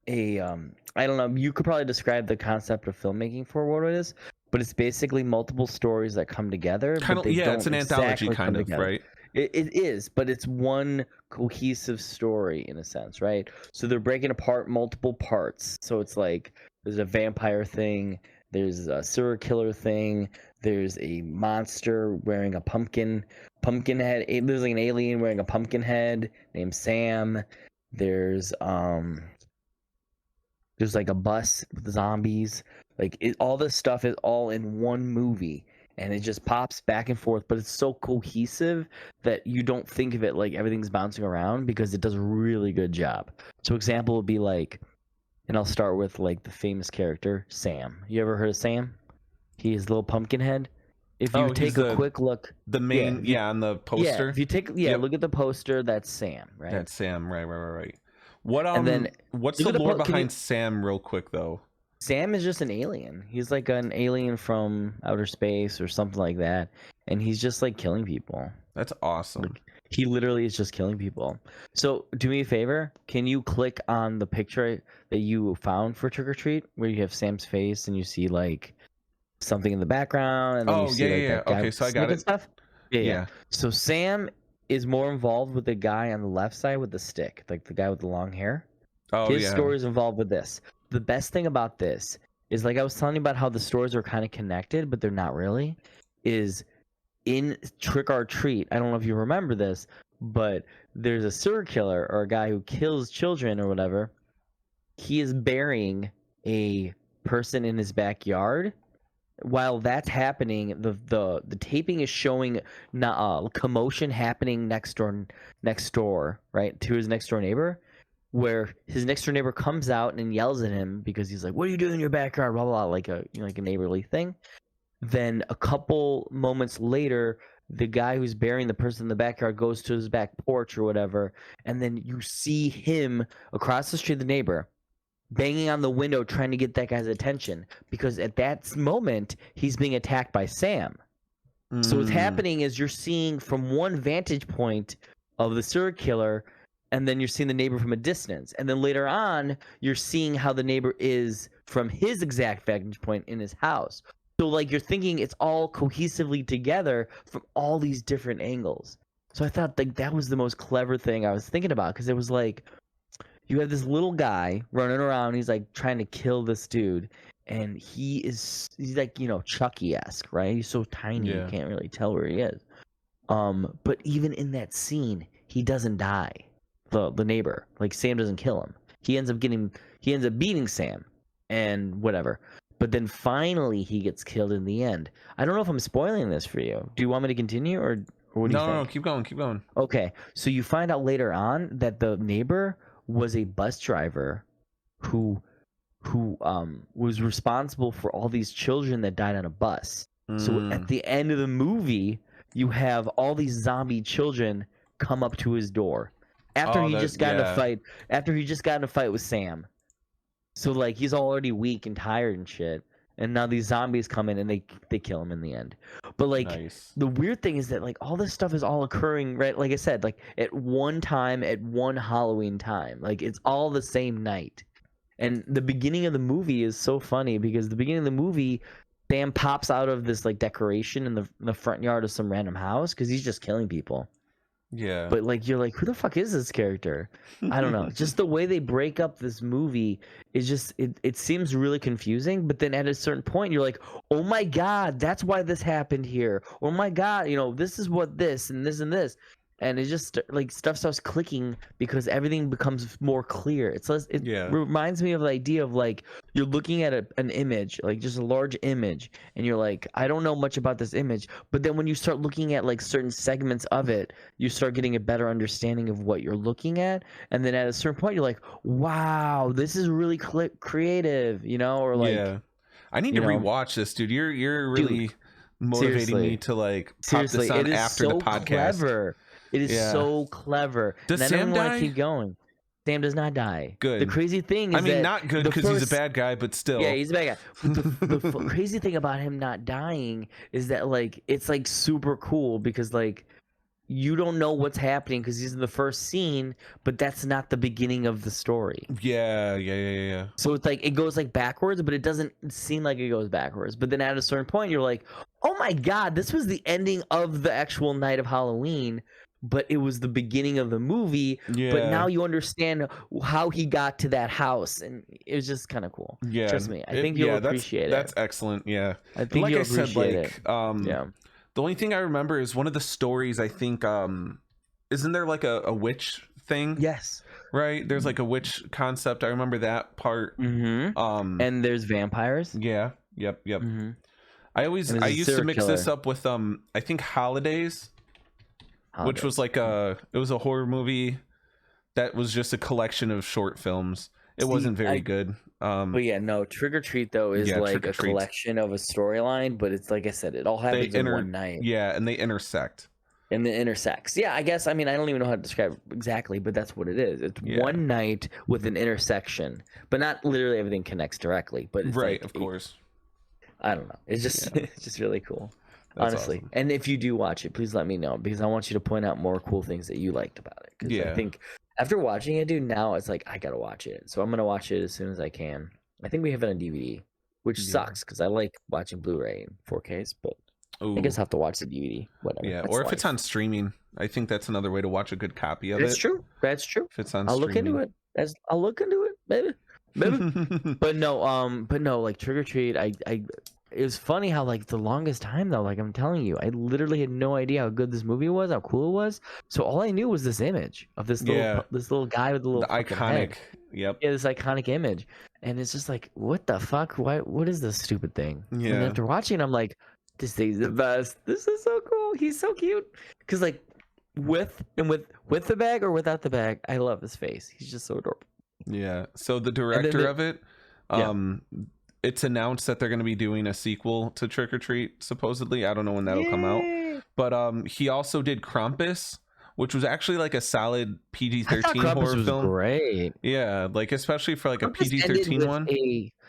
a I don't know. You could probably describe the concept of filmmaking for what it is, but it's basically multiple stories that come together. Kind of, yeah, it's an anthology kind of, right? It is, but it's one cohesive story in a sense, right? So they're breaking apart multiple parts. So it's like there's a vampire thing, there's a serial killer thing, there's a monster wearing a pumpkin head. There's like an alien wearing a pumpkin head named Sam. There's like a bus with zombies. Like all this stuff is all in one movie. And it just pops back and forth, but it's so cohesive that you don't think of it like everything's bouncing around because it does a really good job. So example would be like, and I'll start with like the famous character, Sam. You ever heard of Sam? He's little pumpkin head. If you take a quick look, the main, on the poster. Yeah, if you take, look at the poster, that's Sam, right? That's Sam, right. What and then what's the lore behind Sam, real quick though? Sam is just an alien. He's like an alien from outer space or something like that. And he's just like killing people. That's awesome. Like, he literally is just killing people. So do me a favor. Can you click on the picture that you found for Trick or Treat where you have Sam's face and you see like something in the background? And then you see, that guy okay, so I got it. Stuff? Yeah. So Sam is more involved with the guy on the left side with the stick, like the guy with the long hair. His story is involved with this. The best thing about this is, like I was telling you about how the stories are kind of connected, but they're not really, is in Trick or Treat, I don't know if you remember this, but there's a serial killer or a guy who kills children or whatever. He is burying a person in his backyard. While that's happening, the taping is showing commotion happening next door, right, to his next door neighbor, where his next door neighbor comes out and yells at him because he's like, "What are you doing in your backyard?" Blah blah blah, like a neighborly thing. Then a couple moments later, the guy who's burying the person in the backyard goes to his back porch or whatever, and then you see him across the street, the neighbor, banging on the window trying to get that guy's attention because at that moment he's being attacked by Sam. So what's happening is you're seeing from one vantage point of the serial killer, and then you're seeing the neighbor from a distance. And then later on, you're seeing how the neighbor is from his exact vantage point in his house. So, like, you're thinking it's all cohesively together from all these different angles. So I thought, like, that was the most clever thing I was thinking about. Because it was like, you have this little guy running around. He's, like, trying to kill this dude. And he's like, Chucky-esque, right? He's so tiny, you can't really tell where he is. But even in that scene, he doesn't die. The neighbor, like, Sam doesn't kill him. He ends up beating Sam and whatever. But then finally he gets killed in the end. I don't know if I'm spoiling this for you. Do you want me to continue or what do you think? No, keep going. Okay. So you find out later on that the neighbor was a bus driver who was responsible for all these children that died on a bus. So at the end of the movie, you have all these zombie children come up to his door. After he just got in a fight with Sam. So like he's already weak and tired and shit. And now these zombies come in and they kill him in the end. But like the weird thing is that like all this stuff is all occurring, right? Like I said, like at one time, at one Halloween time. Like it's all the same night. And the beginning of the movie is so funny because the beginning of the movie, Sam pops out of this like decoration in the front yard of some random house because he's just killing people. Yeah. But like you're like, who the fuck is this character? I don't know. Just the way they break up this movie is just it seems really confusing. But then at a certain point, you're like, oh my god, that's why this happened here. Oh my god, this is what this and this and this. And it just like stuff starts clicking because everything becomes more clear. It reminds me of the idea of like you're looking at an image, like just a large image, and you're like, I don't know much about this image. But then when you start looking at like certain segments of it, you start getting a better understanding of what you're looking at. And then at a certain point, you're like, wow, this is really creative, or like. Yeah. I need to rewatch this, dude. You're really motivating me to like pop this on after the podcast. Clever. It is so clever. Does Sam die? Want to keep going. Sam does not die. Good. The crazy thing is that not good because he's a bad guy, but still. Yeah, he's a bad guy. But the crazy thing about him not dying is that like it's like super cool because like you don't know what's happening because he's in the first scene, but that's not the beginning of the story. Yeah. So it's like it goes like backwards, but it doesn't seem like it goes backwards. But then at a certain point, you're like, oh my god, this was the ending of the actual night of Halloween. But it was the beginning of the movie. Yeah. But now you understand how he got to that house, and it was just kind of cool. Yeah, trust me. I think you'll appreciate it. That's excellent. Yeah, I think you'll appreciate it. Yeah. The only thing I remember is one of the stories. I think, isn't there like a witch thing? Yes. Right. There's like a witch concept. I remember that part. Mm-hmm. And there's vampires. Yeah. Yep. Mm-hmm. I used to mix this up with I think Holidays. Which was like it was a horror movie that was just a collection of short films. It wasn't very good. But yeah, no, Trick or Treat though is like a collection of a storyline, but it's like I said, it all happens in one night. Yeah, and they intersect. And it intersects. Yeah, I guess I don't even know how to describe it exactly, but that's what it is. It's one night with an intersection, but not literally everything connects directly. But it's right, of course. I don't know. It's just it's just really cool. That's honestly, awesome. And if you do watch it, please let me know because I want you to point out more cool things that you liked about it. Because I think after watching it, dude, now it's like I gotta watch it. So I'm gonna watch it as soon as I can. I think we have it on DVD, which sucks because I like watching Blu-ray and 4Ks, but I guess I have to watch the DVD. Whatever. Yeah, or if it's on streaming, I think that's another way to watch a good copy of it. That's true. That's true. If it's on, I'll look into it. I'll look into it, maybe. But no, like Trick or Treat, it was funny how like the longest time though, like I'm telling you, I literally had no idea how good this movie was, how cool it was. So all I knew was this image of this little guy with the little iconic head. Yep. Yeah, this iconic image. And it's just like, what the fuck? What is this stupid thing? Yeah. And after watching it, I'm like, this thing's the best. This is so cool. He's so cute. Cause like with the bag or without the bag, I love his face. He's just so adorable. Yeah. So the director of it, it's announced that they're going to be doing a sequel to Trick or Treat, supposedly. I don't know when that'll come out. But he also did Krampus, which was actually like a solid PG-13 horror film. Great. Yeah, like especially for like Krampus a PG-13 one.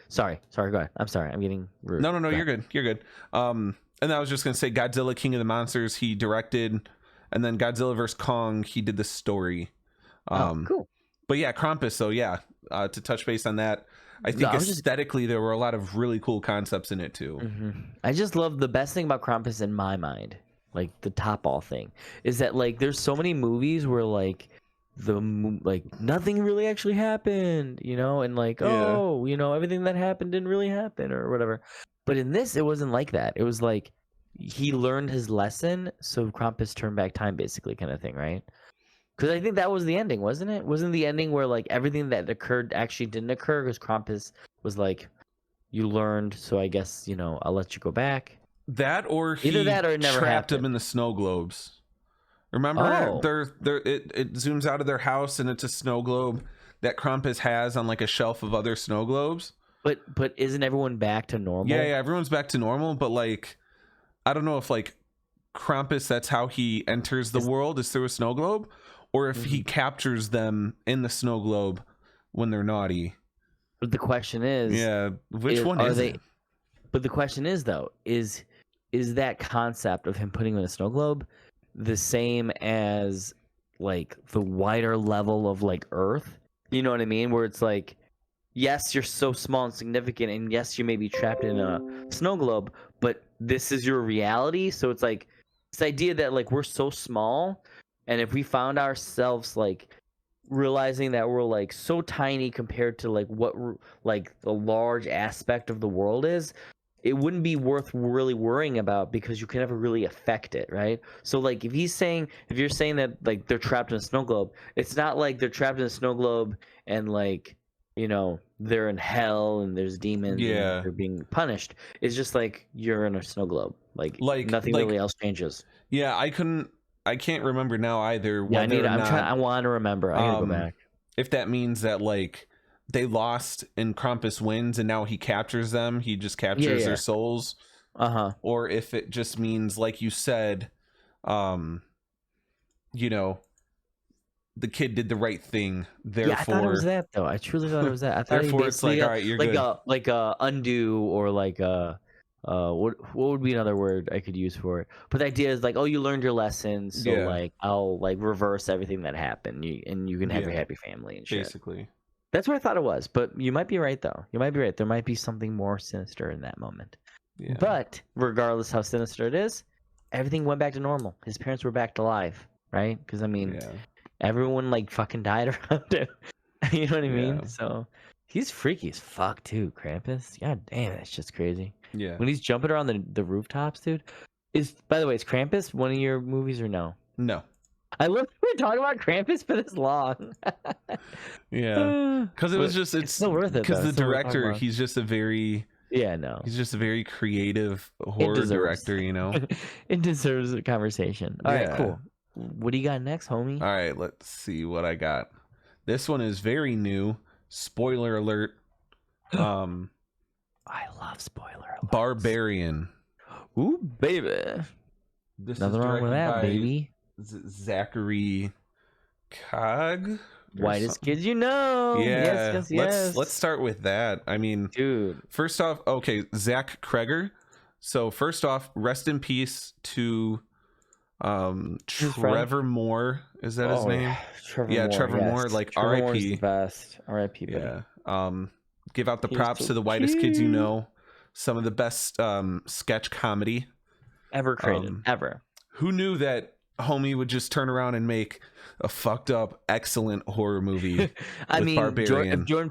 Sorry, go ahead. I'm sorry, I'm getting rude. No, you're good. You're good. And I was just going to say Godzilla King of the Monsters, he directed, and then Godzilla vs. Kong, he did the story. Cool. But yeah, Krampus, so yeah, to touch base on that, I think aesthetically there were a lot of really cool concepts in it too. Mm-hmm. I just love the best thing about Krampus in my mind, like the top all thing, is that like there's so many movies where like nothing really actually happened, and like everything that happened didn't really happen or whatever. But in this, it wasn't like that. It was like he learned his lesson, so Krampus turned back time, basically, kind of thing, right? Because I think that was the ending, wasn't it? Wasn't the ending where like everything that occurred actually didn't occur because Krampus was like, you learned, so I guess I'll let you go back. That or he either that or it never trapped happened. him in the snow globes. Remember, it zooms out of their house and it's a snow globe that Krampus has on like a shelf of other snow globes. But isn't everyone back to normal? Yeah, everyone's back to normal. But like, I don't know if like Krampus, that's how he enters the world is through a snow globe. Or if he captures them in the snow globe when they're naughty. But the question is... Yeah, which one is it? But the question is, though, is that concept of him putting them in a snow globe the same as, like, the wider level of, like, Earth? You know what I mean? Where it's like, yes, you're so small and significant, and yes, you may be trapped in a snow globe, but this is your reality? So it's like, this idea that, like, we're so small... And if we found ourselves like realizing that we're like so tiny compared to like what like the large aspect of the world is, it wouldn't be worth really worrying about because you can never really affect it, right? So like if you're saying that like they're trapped in a snow globe, it's not like they're trapped in a snow globe and like, you know, they're in hell and there's demons and they're being punished. It's just like you're in a snow globe. Like nothing really else changes. Yeah, I can't remember now either. Yeah, I want to remember. I gotta go back. If that means that like they lost and Krampus wins and now he captures them, he just captures their souls. Or if it just means, like you said, you know, the kid did the right thing. Therefore, I thought it was that though. I truly thought it was that. I thought therefore it's like, all right, you're like good. like a undo or like a what would be another word I could use for it? But the idea is like, oh, you learned your lessons, so like I'll like reverse everything that happened, and you can have your happy family and shit. Basically, that's what I thought it was. But you might be right though. You might be right. There might be something more sinister in that moment. Yeah. But regardless how sinister it is, everything went back to normal. His parents were back to life, right? Because I mean, everyone like fucking died around him. You know what I mean? So he's freaky as fuck too, Krampus. God damn, that's just crazy. Yeah. When he's jumping around the rooftops, dude. By the way, is Krampus one of your movies or no? No. I love we're talking about Krampus for this long. Yeah. Because it's still worth it. Because the director, he's just a very he's just a very creative horror director, you know. It deserves a conversation. All right, cool. What do you got next, homie? All right, let's see what I got. This one is very new. Spoiler alert. I love spoiler alerts. Barbarian. Ooh, baby. Nothing wrong with that, baby. Zachary Cog. Whitest kids you know. Yeah. Yes. Let's start with that. I mean, dude. First off, okay, Zach Kreger. So first off, rest in peace to Trevor Moore. Is that his name? Trevor Moore. Like R.I.P. Best. R.I.P. Yeah. Give out the props to the whitest kids you know. Some of the best sketch comedy ever created. Ever. Who knew that homie would just turn around and make a fucked up, excellent horror movie? Barbarian. Jordan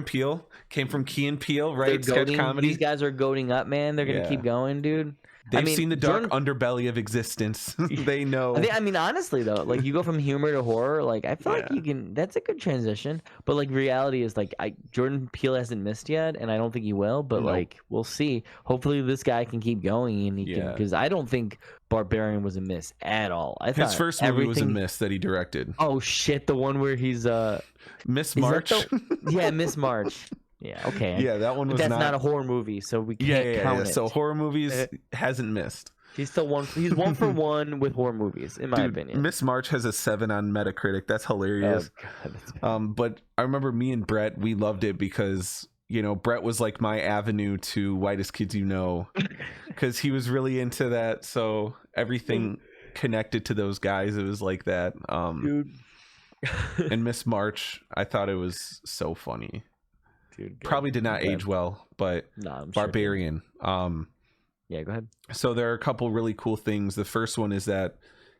Peele came from Key and Peele, right? Sketch comedy. These guys are goading up, man. They're gonna keep going, dude. They've seen the dark underbelly of existence. They know. I mean, honestly though, like you go from humor to horror, like I feel like you can. That's a good transition. But like reality is like, Jordan Peele hasn't missed yet, and I don't think he will. But like we'll see. Hopefully this guy can keep going, and he can, because I don't think Barbarian was a miss at all. I thought his first movie was a miss that he directed. Oh shit, the one where he's Miss March. Miss March. Yeah, okay. Yeah, that one was not a horror movie, so we can't count it. So horror movies hasn't missed. He's still he's one for one with horror movies, in my opinion. Miss March has a 7 on Metacritic. That's hilarious. But I remember me and Brett, we loved it because, you know, Brett was like my avenue to whitest kids you know, because he was really into that. So everything connected to those guys, it was like that. Dude. And Miss March, I thought it was so funny. Dude, probably did not age well, but Barbarian. Sure. Yeah, go ahead. So there are a couple really cool things. The first one is that,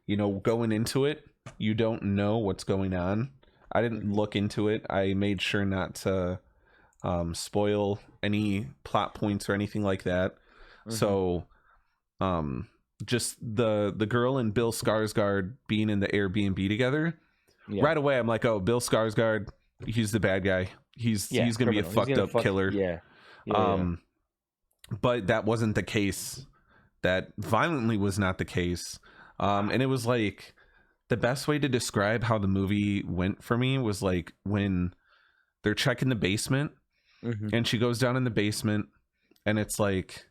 you know, going into it, you don't know what's going on. I didn't look into it. I made sure not to spoil any plot points or anything like that. So just the girl and Bill Skarsgård being in the Airbnb together, right away I'm like, oh, Bill Skarsgård, he's the bad guy. He's gonna be a fucked up killer. But that wasn't the case. That violently was not the case. And it was like the best way to describe how the movie went for me was like when they're checking the basement and she goes down in the basement and it's like,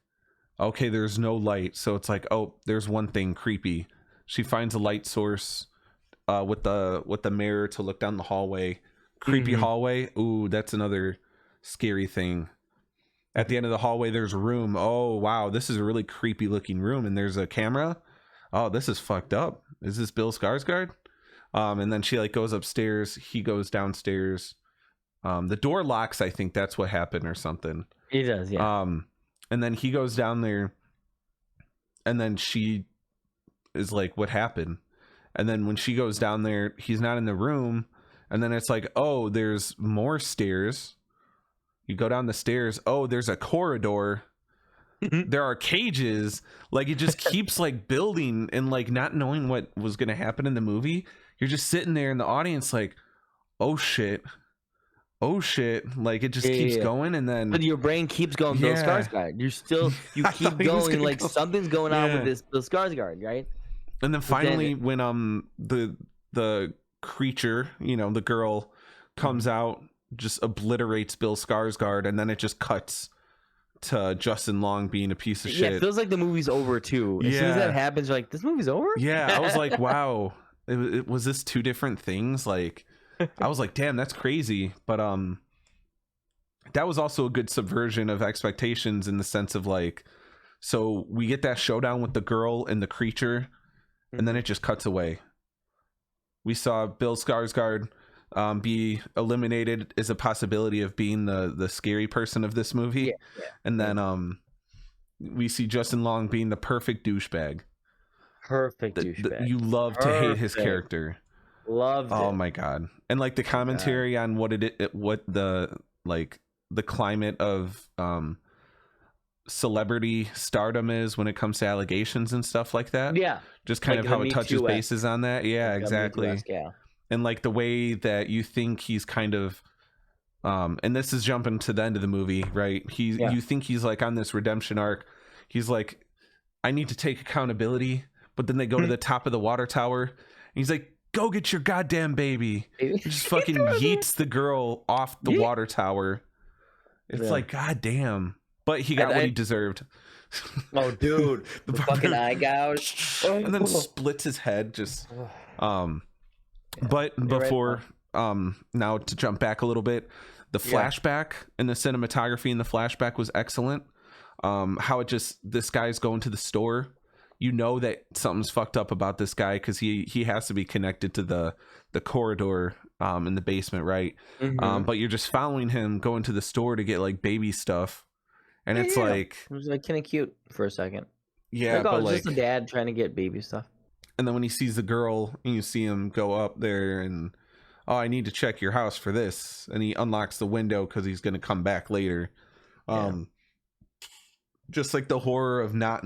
okay, there's no light. So it's like, oh, there's one thing creepy. She finds a light source with the mirror to look down the hallway. Creepy hallway. Ooh, that's another scary thing. At the end of the hallway, there's a room. Oh, wow, this is a really creepy looking room. And there's a camera. Oh, this is fucked up. Is this Bill Skarsgård? And then she like goes upstairs. He goes downstairs. The door locks. I think that's what happened or something. He does, yeah. And then he goes down there. And then she is like, what happened? And then when she goes down there, he's not in the room. And then it's like, oh, there's more stairs. You go down the stairs. Oh, there's a corridor. There are cages. Like, it just keeps like building, and like not knowing what was going to happen in the movie. You're just sitting there in the audience like, oh shit. Like, it just keeps going, and then but your brain keeps going. Bill Skarsgård. You keep going like something's going on with this Bill Skarsgård, right? And then finally, when the creature, the girl, comes out, just obliterates Bill Skarsgård, and then it just cuts to Justin Long being a piece of shit. Yeah, it feels like the movie's over too. As soon as that happens, you're like, this movie's over? Yeah, I was like, wow. It was this two different things? Like, I was like, damn, that's crazy. But that was also a good subversion of expectations, in the sense of like, so we get that showdown with the girl and the creature, and then it just cuts away. We saw Bill Skarsgård be eliminated as a possibility of being the scary person of this movie. And then we see Justin Long being the perfect douchebag. You love to hate his character. Loved it. Oh my god. And like the commentary on what the climate of celebrity stardom is when it comes to allegations and stuff like that. Yeah. Just kind of how it touches bases on that. Yeah, exactly. Yeah. And like the way that you think he's kind of and this is jumping to the end of the movie, right? You think he's like on this redemption arc. He's like, I need to take accountability, but then they go to the top of the water tower and he's like, go get your goddamn baby. He just fucking yeets the girl off the water tower. It's like, god damn. But he got what he deserved. Oh, dude. the fucking eye gouge. And then splits his head. Just but before now to jump back a little bit, the flashback and the cinematography in the flashback was excellent. How it just, this guy's going to the store, that something's fucked up about this guy, because he has to be connected to the corridor in the basement, right? But you're just following him going to the store to get like baby stuff, and it's like, it was like kind of cute for a second. Yeah, but it's just a dad trying to get baby stuff. And then when he sees the girl and you see him go up there and, oh, I need to check your house for this, and he unlocks the window because he's going to come back later. Just like the horror of not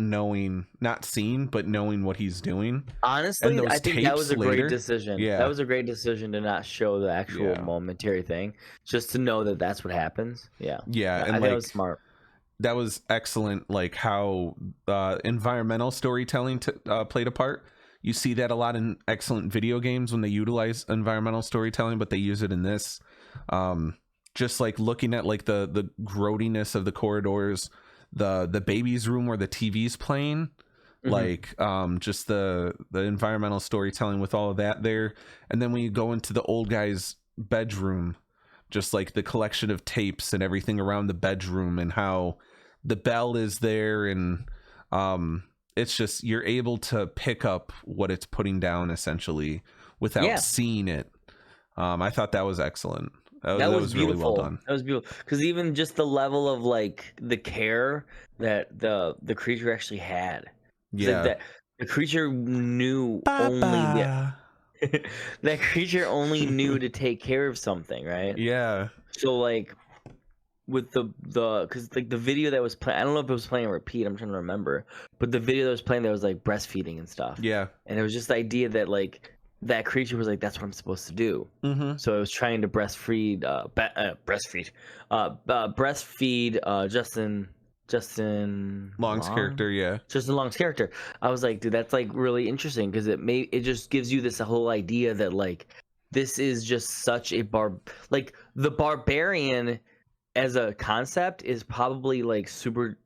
seeing, but knowing what he's doing. Honestly, I think that was a great decision. Yeah. That was a great decision to not show the actual momentary thing, just to know that that's what happens. Yeah. Yeah. And I think that was smart. That was excellent. Like how environmental storytelling played a part. You see that a lot in excellent video games when they utilize environmental storytelling, but they use it in this. Just like looking at like the growiness of the corridors, the baby's room where the TV's playing, like just the environmental storytelling with all of that there. And then when you go into the old guy's bedroom, just like the collection of tapes and everything around the bedroom, and how the bell is there, and it's just, you're able to pick up what it's putting down essentially without seeing it. I thought that was excellent. That was really well done. That was beautiful, because even just the level of like the care that the creature actually had. Yeah, that the creature knew that creature only knew to take care of something, right? Yeah. So like with the because like the video that was playing, I don't know if it was playing on repeat, I'm trying to remember, but the video that was playing, there was like breastfeeding and stuff. Yeah. And it was just the idea that like that creature was like, that's what I'm supposed to do. So I was trying to breastfeed Justin Long's character. Justin Long's character. I was like, dude, that's like really interesting, because it just gives you this whole idea that like this is just such a like the barbarian as a concept is probably like super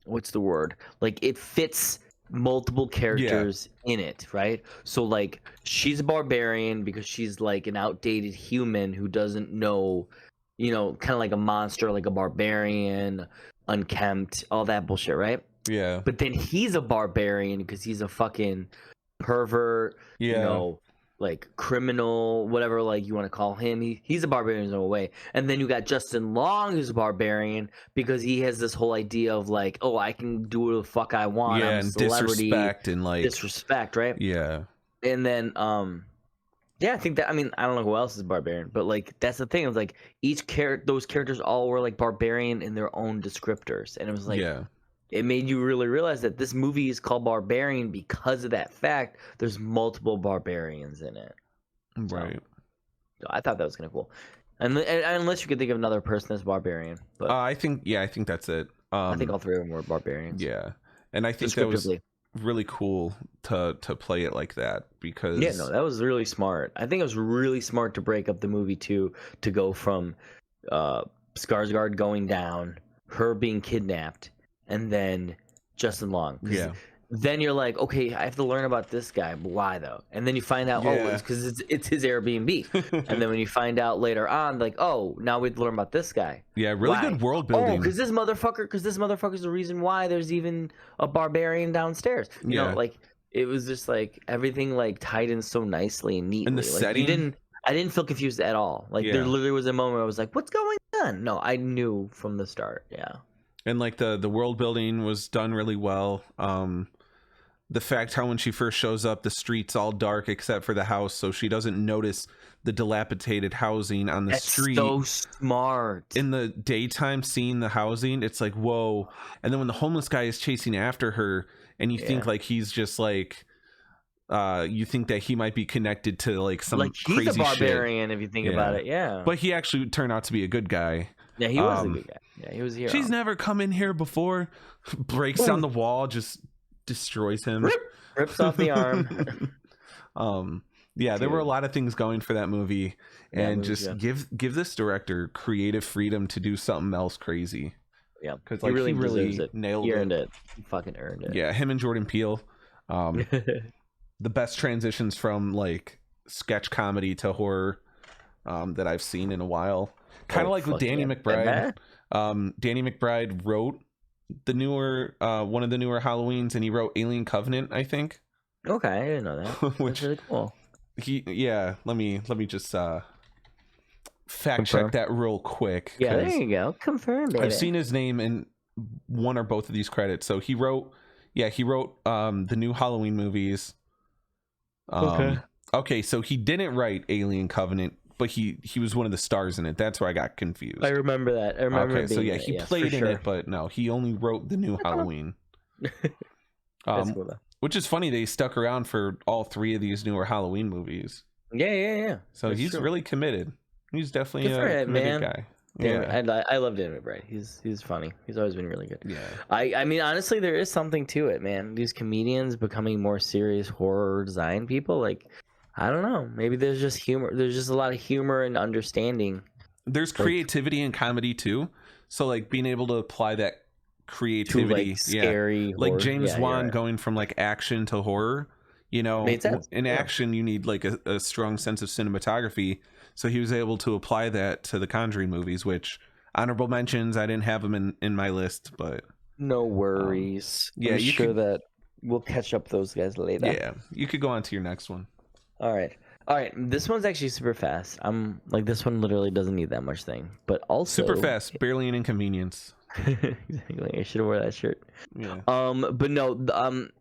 what's the word, like it fits multiple characters in it, right? So like she's a barbarian because she's like an outdated human who doesn't know, kind of like a monster, like a barbarian, unkempt, all that bullshit, right? Yeah. But then he's a barbarian because he's a fucking pervert, like criminal, whatever like you want to call him. He's a barbarian in his own way. And then you got Justin Long, who's a barbarian because he has this whole idea of like, oh, I can do what the fuck I want. Yeah, I'm a and celebrity. disrespect and like disrespect, right? Yeah. And then yeah, I think that, I mean, I don't know who else is barbarian, but like that's the thing. It was like those characters all were like barbarian in their own descriptors, and it was like, yeah, it made you really realize that this movie is called Barbarian because of that fact. There's multiple barbarians in it. right. So I thought that was kind of cool, and unless you could think of another person as barbarian, but I think that's it. I think all three of them were barbarians. Yeah, and I think that was really cool to play it like that because that was really smart. I think it was really smart to break up the movie to go from Skarsgård going down, her being kidnapped, and then Justin Long. Yeah. Then you're like, okay, I have to learn about this guy, but why though? And then you find out, oh, it's because it's his Airbnb. And then when you find out later on, like, oh, now we have to learn about this guy. Yeah, really good world building. Oh, because this motherfucker's the reason why there's even a barbarian downstairs. You know, like it was just like everything like tied in so nicely and neatly. And the like, setting. I didn't feel confused at all. Like there literally was a moment where I was like, what's going on? No, I knew from the start. Yeah. And like the world building was done really well. The fact how when she first shows up, the street's all dark except for the house, so she doesn't notice the dilapidated housing on the street. So smart. In the daytime, seeing the housing, it's like, whoa. And then when the homeless guy is chasing after her, and you think like he's just like, you think that he might be connected to like some like he's crazy a barbarian shit. if you think about it. Yeah. But he actually turned out to be a good guy. Yeah, he was a good guy. Yeah, he was a hero. She's never come in here before. Breaks down the wall, just destroys him. Rips off the arm. There were a lot of things going for that movie, and just give this director creative freedom to do something else crazy. Yeah, because like, he really it. nailed he earned it. He fucking earned it. Yeah, him and Jordan Peele, the best transitions from like sketch comedy to horror that I've seen in a while. Kind of like with Danny McBride. Danny McBride wrote the newer one of the newer Halloweens, and he wrote Alien Covenant, I think. Okay, I didn't know that. Which really cool. Let me just fact check that real quick. Yeah, there you go. Confirmed. I've seen his name in one or both of these credits. So he wrote the new Halloween movies. Okay, so he didn't write Alien Covenant, but he was one of the stars in it. That's where I got confused. I remember that. I remember. Okay, so he played in it, but no, he only wrote the new Halloween. That's cool, though. Which is funny, they stuck around for all three of these newer Halloween movies. Yeah. So that's he's true. really committed. He's definitely a committed guy. I love Danny McBride. He's funny. He's always been really good. Yeah. I mean, honestly, there is something to it, man. These comedians becoming more serious horror design people, like, I don't know. Maybe there's just humor. There's just a lot of humor and understanding. There's creativity in comedy too. So like being able to apply that creativity, like scary, like horror. James Wan going from like action to horror. You know, made sense. In action, you need like a strong sense of cinematography. So he was able to apply that to the Conjuring movies, which honorable mentions. I didn't have them in my list, but no worries. Yeah, I'm sure that we'll catch up those guys later. Yeah, you could go on to your next one. All right. This one's actually super fast. I'm like, this one literally doesn't need that much thing, but also super fast, barely an inconvenience. Exactly. I should have wore that shirt. Yeah. But no.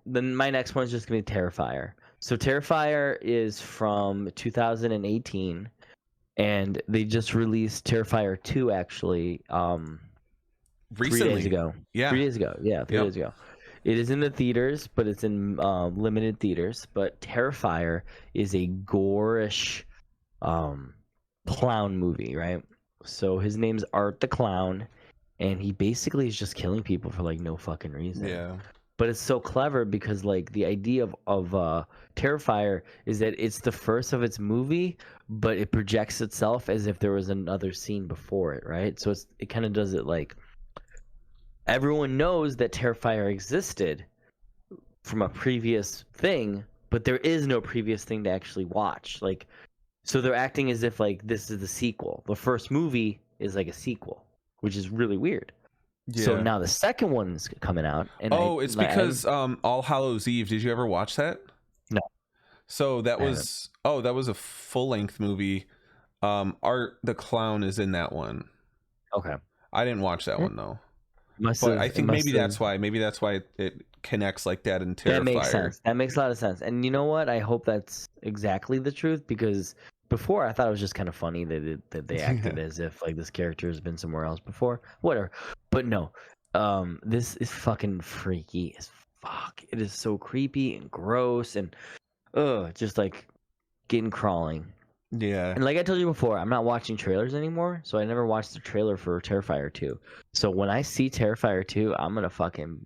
Then my next one is just gonna be Terrifier. So Terrifier is from 2018, and they just released Terrifier 2 actually. Recently. 3 days ago. Yeah. 3 days ago. Yeah. 3 days ago. It is in the theaters, but it's in limited theaters. But Terrifier is a gore-ish clown movie, right? So his name's Art the Clown, and he basically is just killing people for like no fucking reason. Yeah. But it's so clever because like the idea of Terrifier is that it's the first of its movie, but it projects itself as if there was another scene before it, right? So it kind of does it like everyone knows that Terrifier existed from a previous thing, but there is no previous thing to actually watch. Like, so they're acting as if like this is the sequel. The first movie is like a sequel, which is really weird. Yeah. So now the second one's coming out. And it's because All Hallows Eve. Did you ever watch that? No. So that I was that was a full-length movie. Art the Clown is in that one. Okay. I didn't watch that one though. Must But have, I it think must maybe have- that's why it connects like that in Terrifier. That makes sense. That makes a lot of sense. And you know what? I hope that's exactly the truth, because before I thought it was just kind of funny that they acted as if like this character has been somewhere else before. Whatever. But no. This is fucking freaky as fuck. It is so creepy and gross and just like getting crawling. Yeah. And like I told you before, I'm not watching trailers anymore, so I never watched the trailer for Terrifier 2. So when I see Terrifier 2, I'm gonna fucking,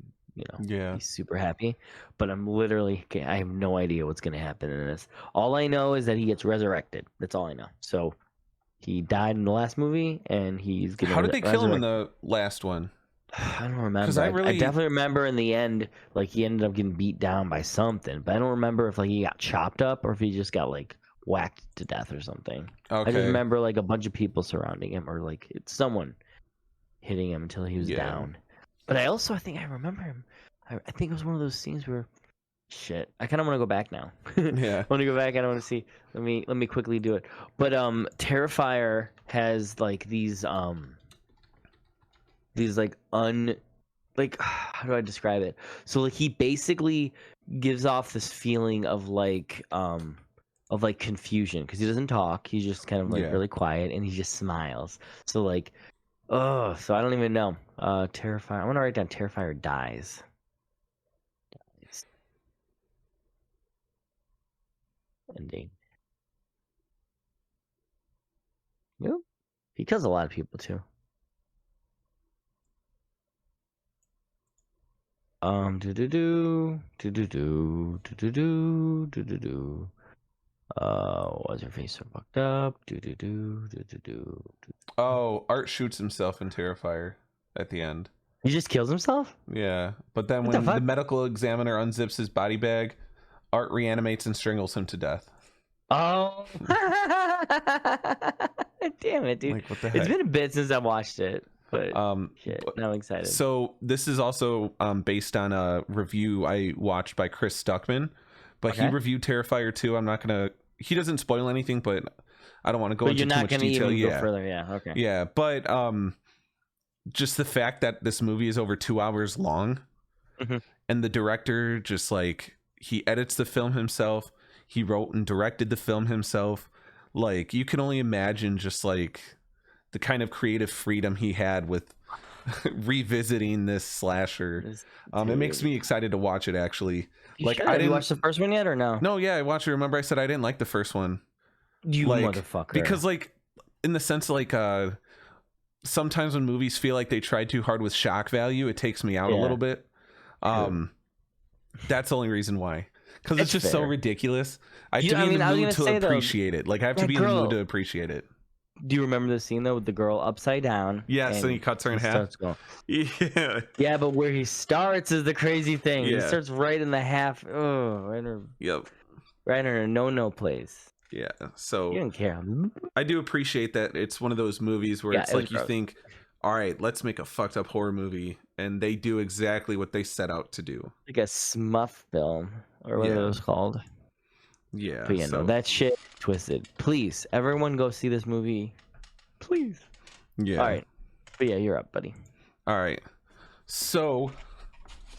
Yeah. be super happy. But I have no idea what's gonna happen in this. All I know is that he gets resurrected. That's all I know. So he died in the last movie, and he's getting. How did they kill him in resurrected. the last one? I don't remember. 'Cause I definitely remember in the end, like he ended up getting beat down by something, but I don't remember if like he got chopped up or if he just got like whacked to death or something. I just Okay. remember like a bunch of people surrounding him, or like it's someone hitting him until he was Yeah. down. But I think I remember him. I think it was one of those scenes where, shit, I kind of want to go back now. Yeah. I want to go back. I don't want to see. Let me quickly do it. But Terrifier has like these like how do I describe it? So like he basically gives off this feeling of like confusion, because he doesn't talk. He's just kind of like Yeah. really quiet, and he just smiles. So like, so I don't even know. Terrifier. I want to write down Terrifier dies. Ending. Yep. He kills a lot of people too. Why's her face so fucked up? Oh, Art shoots himself in Terrifier at the end. He just kills himself? Yeah. But then What the when the fuck? medical examiner unzips his body bag, Art reanimates and strangles him to death. Oh. Damn it, dude. Like, what the heck? It's been a bit since I watched it, but shit, but- now I'm excited. So this is also based on a review I watched by Chris Stuckman, but he Okay. reviewed Terrifier 2. I'm not gonna. He doesn't spoil anything, but I don't want to go But into you're too not much gonna detail. even Yeah, go further, yeah. Okay. yeah, but just the fact that this movie is over 2 hours long, Mhm. and the director just like he edits the film himself. He wrote and directed the film himself. Like, you can only imagine just like the kind of creative freedom he had with revisiting this slasher. It makes me excited to watch it, actually. Like, I Have you didn't watched the first one yet or no? No, yeah, I watched it. Remember I said I didn't like the first one. You Like, motherfucker. because like in the sense like sometimes when movies feel like they tried too hard with shock value, it takes me out a Yeah. little bit. That's the only reason why. Because it's That's just so fair. ridiculous. I have You- to be I in mean, I the was mood gonna to say, though, appreciate it. Like, I have to that be in the girl- mood to appreciate it. Do you remember the scene though with the girl upside down? Yes, and he cuts her in half. starts going. Yeah. Yeah, but where he starts is the crazy thing. He Yeah. starts right in the half. Oh, Yep. right in her no place. Yeah. You So don't care. I do appreciate that it's one of those movies where Yeah, it's it was like you gross. think, all right, let's make a fucked up horror movie, and they do exactly what they set out to do. Like a smuff film or whatever Yeah. it was called. Yeah. But yeah, so, no, that shit twisted. Please, everyone go see this movie. Please. yeah. All right. But yeah, you're up, buddy. All right. So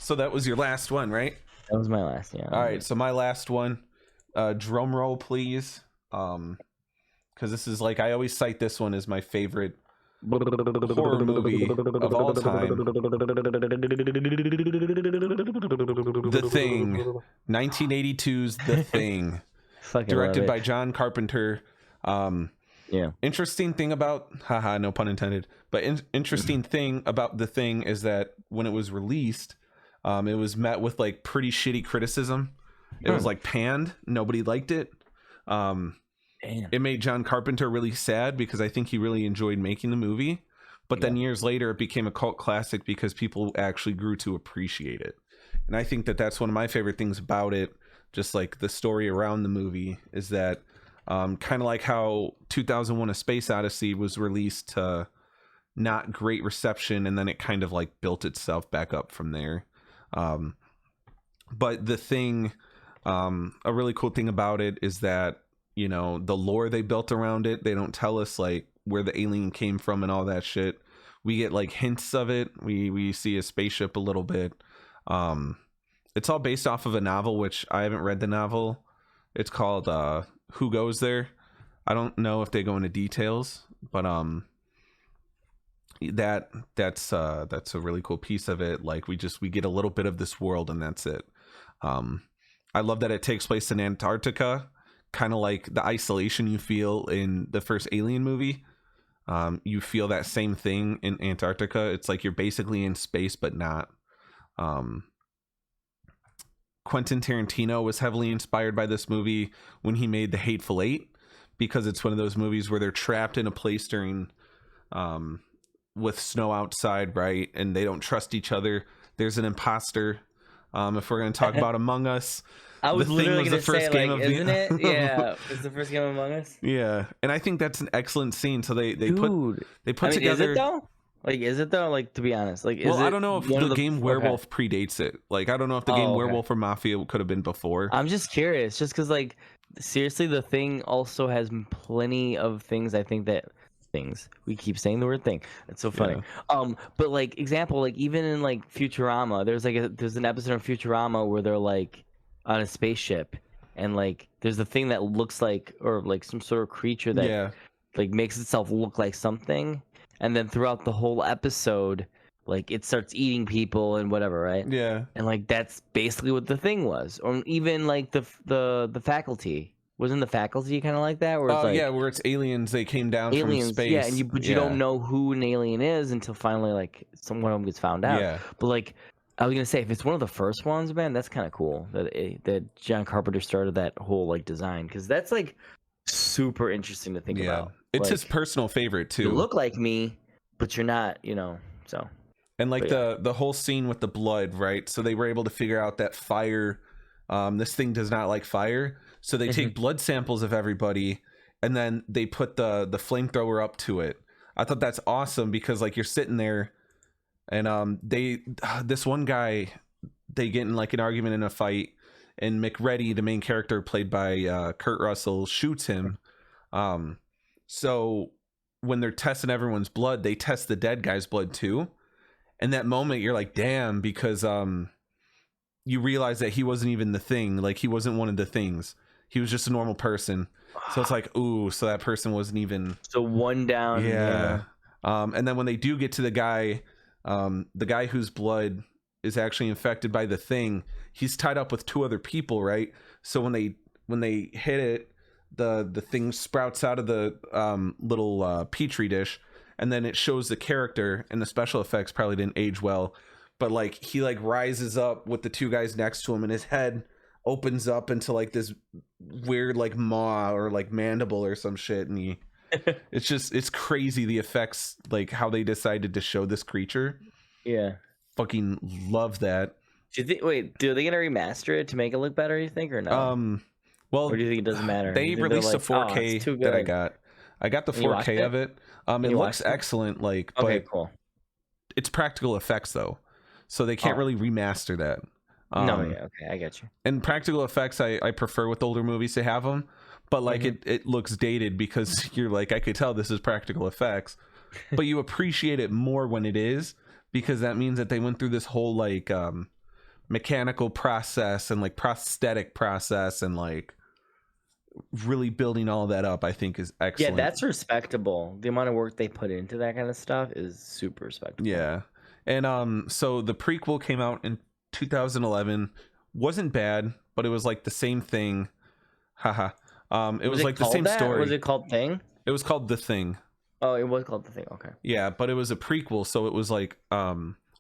that was your last one, right? That was my last. Yeah. All right. So my last one, drum roll, please. Because this is like I always cite this one as my favorite horror movie of all time. The Thing, 1982's The Thing, Fucking directed love by it. John Carpenter. Yeah. Interesting thing about, haha, no pun intended, but interesting thing about The Thing is that when it was released, it was met with like pretty shitty criticism. It was like panned. Nobody liked it. Damn. It made John Carpenter really sad because I think he really enjoyed making the movie. But then years later, it became a cult classic because people actually grew to appreciate it. And I think that that's one of my favorite things about it. Just like the story around the movie is that kind of like how 2001 A Space Odyssey was released to not great reception, and then it kind of like built itself back up from there. But The Thing A really cool thing about it is that, you know, the lore they built around it, they don't tell us like where the alien came from and all that shit. We get like hints of it. We see a spaceship a little bit. It's all based off of a novel, which I haven't read the novel. It's called Who Goes There? I don't know if they go into details, but that's a really cool piece of it. Like we get a little bit of this world and that's it. I love that it takes place in Antarctica, kind of like the isolation you feel in the first Alien movie. You feel that same thing in Antarctica. It's like you're basically in space, but not. Quentin Tarantino was heavily inspired by this movie when he made The Hateful Eight, because it's one of those movies where they're trapped in a place during with snow outside, right? And they don't trust each other. There's an imposter. If we're going to talk about Among Us, I was literally going to say, like, isn't it? Yeah, it's the first game of Among Us. Yeah, and I think that's an excellent scene. So they Dude. put together. Is it though? Like, is it though? Like, to be honest, like, I don't know if the game Werewolf predates it. Like, I don't know if the game Werewolf or Mafia could have been before. I'm just curious, just because, like, seriously, the thing also has plenty of things. I think that we keep saying the word thing. It's so funny. Yeah. But like example, like even in like Futurama, there's an episode of Futurama where they're like on a spaceship, and like there's a thing that looks like, or like some sort of creature that like makes itself look like something, and then throughout the whole episode, like it starts eating people and whatever, right? Yeah. And like that's basically what the thing was. Or even like the faculty. Wasn't the faculty kind of like that? Where it's like, yeah, where it's aliens. They came down from space. Yeah, and you don't know who an alien is until finally like one of them gets found out. Yeah. But like I was gonna say, if it's one of the first ones, man, that's kind of cool that John Carpenter started that whole like design, because that's like super interesting to think about. It's like, his personal favorite too. You look like me, but you're not, you know. So. And like the whole scene with the blood, right? So they were able to figure out that fire. This thing does not like fire. So they take blood samples of everybody, and then they put the flamethrower up to it. I thought that's awesome, because like you're sitting there, and this one guy, they get in like an argument in a fight, and McReady, the main character played by Kurt Russell, shoots him. So when they're testing everyone's blood, they test the dead guy's blood too. And that moment, you're like, damn, because you realize that he wasn't even the thing. Like he wasn't one of the things. He was just a normal person. So it's like, ooh, so that person wasn't even. So one down. Yeah. And then when they do get to the guy whose blood is actually infected by the thing, he's tied up with two other people, right? So when they hit it, the thing sprouts out of the little petri dish, and then it shows the character, and the special effects probably didn't age well, but like he like rises up with the two guys next to him, and his head opens up into like this weird like maw or like mandible or some shit, and it's crazy, the effects, like how they decided to show this creature. Yeah, fucking love that. Do they gonna remaster it to make it look better, you think, or no? Well, or do you think it doesn't matter? They released a 4K that I got the 4K of it. It looks excellent, like, okay, but cool. It's practical effects though, so they can't really remaster that. Okay, I get you. And practical effects, I prefer with older movies to have them, but like it looks dated, because you're like, I could tell this is practical effects, but you appreciate it more when it is, because that means that they went through this whole like mechanical process and like prosthetic process, and like really building all that up, I think is excellent. Yeah, that's respectable. The amount of work they put into that kind of stuff is super respectable. Yeah. And so the prequel came out in 2011. Wasn't bad, but it was like the same thing. Haha. It was like the same story. Was it called Thing? It was called The Thing. Oh, it was called The Thing. Okay. Yeah, but it was a prequel, so it was like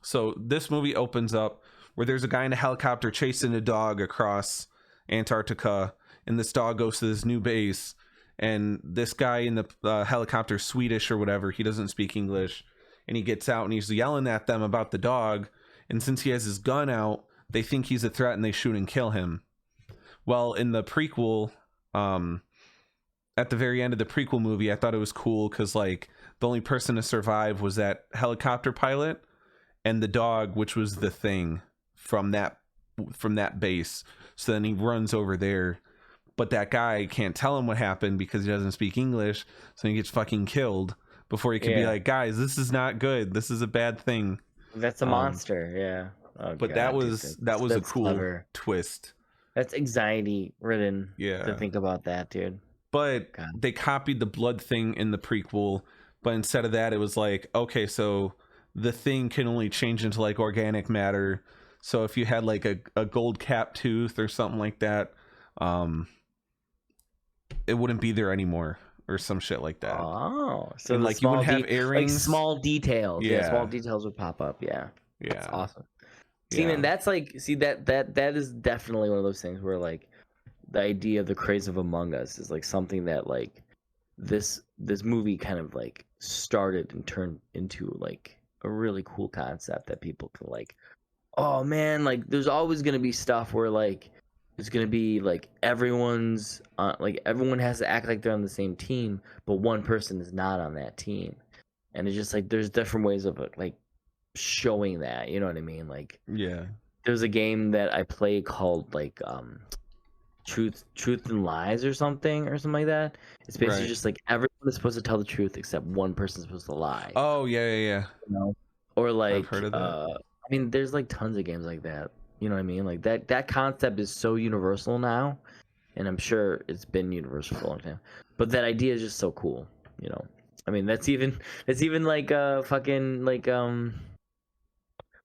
so this movie opens up where there's a guy in a helicopter chasing a dog across Antarctica, and this dog goes to this new base, and this guy in the helicopter, Swedish or whatever, he doesn't speak English, and he gets out and he's yelling at them about the dog, and since he has his gun out, they think he's a threat and they shoot and kill him. Well, in the prequel, at the very end of the prequel movie, I thought it was cool because like the only person to survive was that helicopter pilot and the dog, which was the thing from that base. So then he runs over there, but that guy can't tell him what happened because he doesn't speak English. So he gets fucking killed before he can be like, guys, this is not good. This is a bad thing. That's a monster. Yeah. Oh, but God, that was a cool clever twist. That's anxiety ridden. Yeah. To think about that, dude. But God. they copied the blood thing in the prequel, but instead of that, it was like, okay, so the thing can only change into like organic matter. So if you had like a gold cap tooth or something like that, it wouldn't be there anymore or some shit like that. Oh, so and like you wouldn't have earrings, like small details. Yeah. Small details would pop up. Yeah, that's awesome. See, Yeah. man, that's like, that is definitely one of those things where like the idea of the craze of Among Us is like something that like this movie kind of like started and turned into like a really cool concept that people can like, oh man, like there's always gonna be stuff where like it's gonna be like everyone has to act like they're on the same team, but one person is not on that team, and it's just like there's different ways of like showing that, you know what I mean? Like, there's a game that I play called like Truth and Lies or something like that. It's basically just like everyone is supposed to tell the truth except one person's supposed to lie. Oh yeah. You know? Or like, I've heard of that. I mean, there's like tons of games like that. You know what I mean? Like that concept is so universal now, and I'm sure it's been universal for a long time. But that idea is just so cool. You know, I mean, that's even like fucking like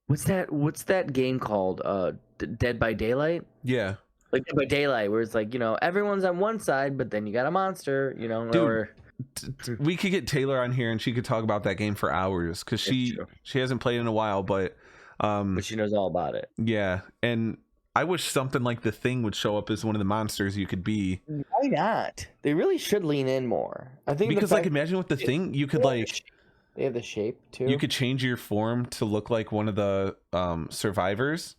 what's that game called? Dead by Daylight. Yeah. Like Dead by Daylight, where it's like, you know, everyone's on one side, but then you got a monster. You know, Dude, we could get Taylor on here and she could talk about that game for hours because she hasn't played in a while, but she knows all about it. Yeah, and I wish something like The Thing would show up as one of the monsters you could be. Why not? They really should lean in more. I think because like imagine with The Thing, you could like they have the shape too. You could change your form to look like one of the survivors.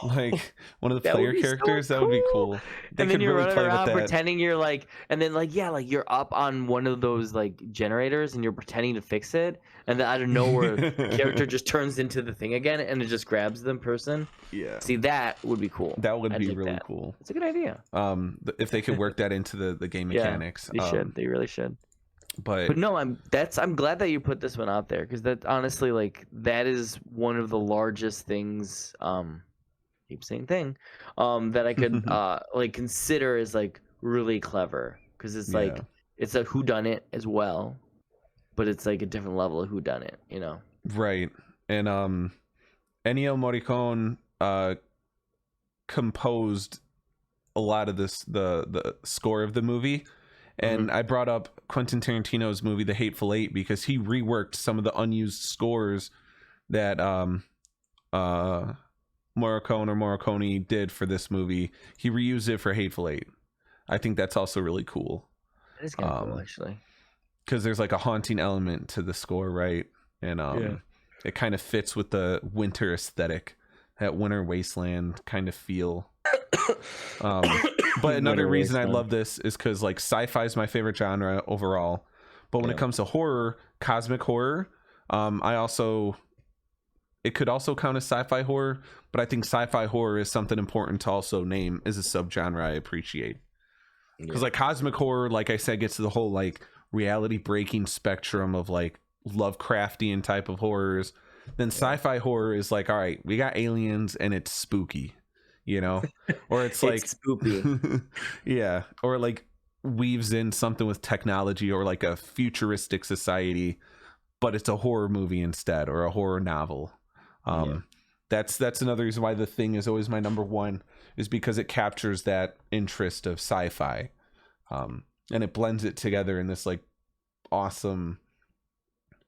Like one of the player characters. That would be cool. And then you're running around pretending you're like, and then like, yeah, like you're up on one of those like generators and you're pretending to fix it, and then out of nowhere the character just turns into the thing again and it just grabs the person. Yeah. See, that would be cool. That would be really cool. It's a good idea. If they could work that into the game mechanics. They should. They really should. But no, I'm glad that you put this one out there, because that honestly, like, that is one of the largest things. Keep saying thing, that I could like consider as like really clever, because it's like it's a whodunit as well, but it's like a different level of whodunit, you know? Right. And Ennio Morricone composed a lot of the score of the movie. And I brought up Quentin Tarantino's movie The Hateful Eight because he reworked some of the unused scores that Morricone did for this movie. He reused it for Hateful Eight. I think that's also really cool. That is kind of cool, actually. Because there's like a haunting element to the score, right? And it kind of fits with the winter aesthetic, that winter wasteland kind of feel. But another reason I love this is because like sci-fi is my favorite genre overall. But when it comes to horror, cosmic horror, it could also count as sci-fi horror, but I think sci-fi horror is something important to also name as a subgenre I appreciate. Because like cosmic horror, like I said, gets to the whole like reality breaking spectrum of like Lovecraftian type of horrors. Then sci-fi horror is like, all right, we got aliens and it's spooky, you know? Or it's like it's spoopy. Yeah. Or like weaves in something with technology or like a futuristic society, but it's a horror movie instead, or a horror novel. That's another reason why The Thing is always my number one, is because it captures that interest of sci-fi, and it blends it together in this like awesome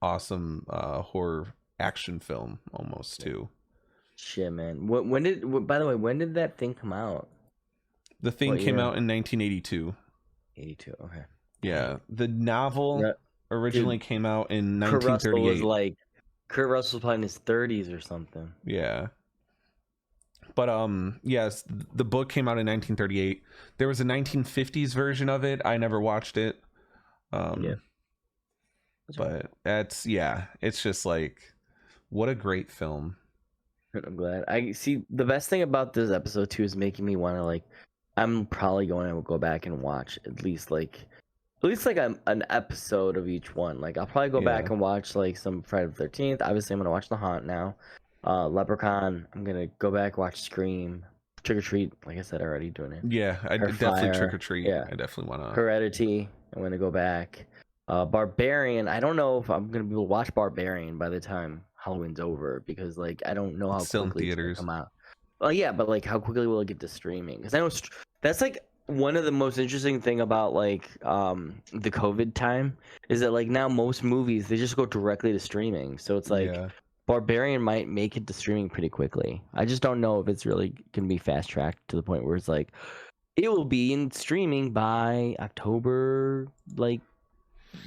horror action film almost too. Shit, man. By the way, when did that thing come out? The Thing came out in 1982. 82. Okay. Yeah, the novel originally came out in 1938. Kurt Russell was probably in his 30s or something. Yeah. But yes, the book came out in 1938. There was a 1950s version of it. I never watched it. But it's just like, what a great film. I'm glad. I see. The best thing about this episode too is making me want to like. I'm probably going to go back and watch at least like an episode of each one. Like I'll probably go back and watch like some Friday the 13th. Obviously, I'm gonna watch The Haunt now. Leprechaun. I'm gonna go back watch Scream. Trick or Treat. Like I said already, doing it. Yeah, I Or definitely Fire. Trick or Treat. Yeah. I definitely want to. Hereditary. I'm gonna go back. Barbarian. I don't know if I'm gonna be able to watch Barbarian by the time Halloween's over because like I don't know how It's still in quickly it's gonna theaters. come out. Well, yeah, but like how quickly will it get to streaming? Because I know that's like one of the most interesting thing about like the COVID time is that like now most movies they just go directly to streaming. So it's like Yeah. Barbarian might make it to streaming pretty quickly. I just don't know if it's really gonna be fast tracked to the point where it's like it will be in streaming by October, like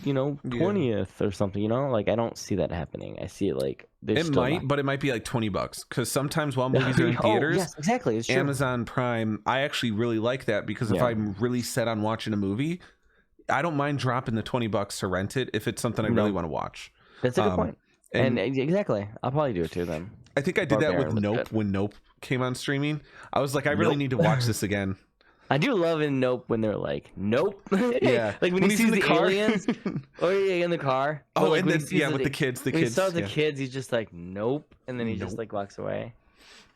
Yeah. 20th or something. Like I don't see that happening. I see it like It might, but it might be like $20 because sometimes while movies are in theaters, yes, exactly. It's true. Amazon Prime, I actually really like that because if Yeah. I'm really set on watching a movie, I don't mind dropping the $20 to rent it if it's something I really want to watch. That's a good point. And And exactly, I'll probably do it too then. I think I did that with Barbarian was Nope good. when Nope came on streaming. I was like, I really Nope. need to watch this again. I do love in Nope when they're like, nope. Yeah, like when he he's sees in the car. aliens. Or yeah, in the car. Oh, But, like, and when he then sees with the kids, when he saw the yeah. kids, he's just like, nope, and then he just Nope. like walks away.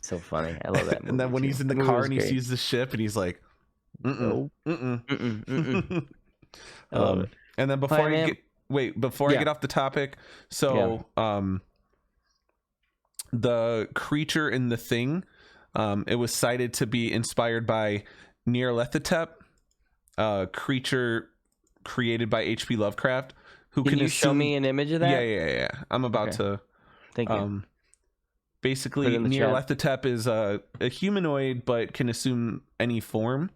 So funny. I love that. And then movie, when too. he's in the movie car was and he great. sees the ship and he's like, Nope. mm-mm. Mm-mm. I love it. And then before Hi, before I Yeah. get off the topic, so the creature in The Thing, it was cited to be inspired by Nyarlathotep, a creature created by H.P. Lovecraft, who Can you show assume... me an image of that? Yeah. I'm about to. Thank you. Basically, Put it in the chat. Nyarlathotep is a humanoid, but can assume any form,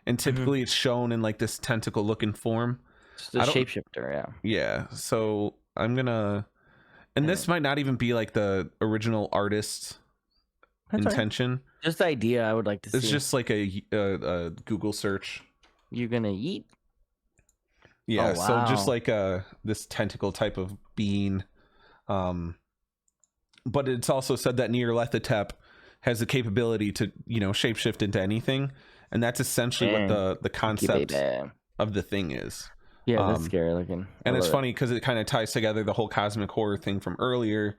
and typically it's shown in like this tentacle-looking form. Just a I don't- shapeshifter, yeah. Yeah, so I'm gonna, and this might not even be like the original artist's That's all right. intention. Just the idea I would like to see. It's just like a Google search. You're gonna eat? Yeah, Oh, so just wow. like this tentacle type of being. But it's also said that Nyarlathotep has the capability to, shapeshift into anything, and that's essentially what the concept baby. of The Thing is. Yeah, that's scary looking. And I it's love funny because it kind of ties together the whole cosmic horror thing from earlier,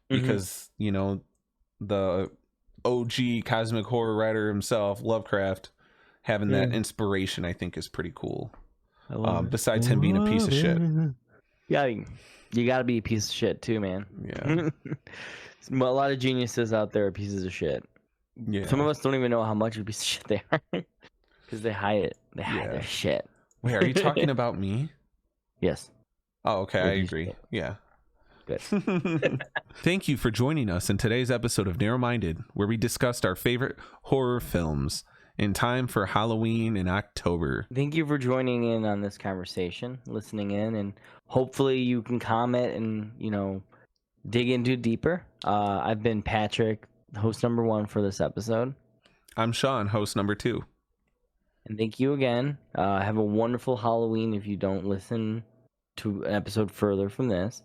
because the OG cosmic horror writer himself, Lovecraft, having that inspiration, I think, is pretty cool. it. I love it. Besides him being a piece of shit. Yeah, you gotta be a piece of shit too, man. Yeah. A lot of geniuses out there are pieces of shit. Yeah. Some of us don't even know how much of a piece of shit they are because they hide it. They hide Yeah. their shit. Wait, are you talking about me? Yes. Oh, okay. I What you agree. said. Yeah. Good. Thank you for joining us in today's episode of NEUROMINDED, where we discussed our favorite horror films in time for Halloween in October. Thank you for joining in on this conversation, listening in, and hopefully you can comment and dig into deeper. I've been Patrick, host number 1 for this episode. I'm Sean, host number 2. And thank you again. Have a wonderful Halloween if you don't listen to an episode further from this.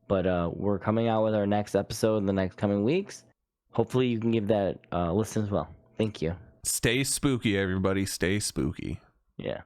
But we're coming out with our next episode in the next coming weeks. Hopefully you can give that a listen as well. Thank you. Stay spooky, everybody. Stay spooky. Yeah.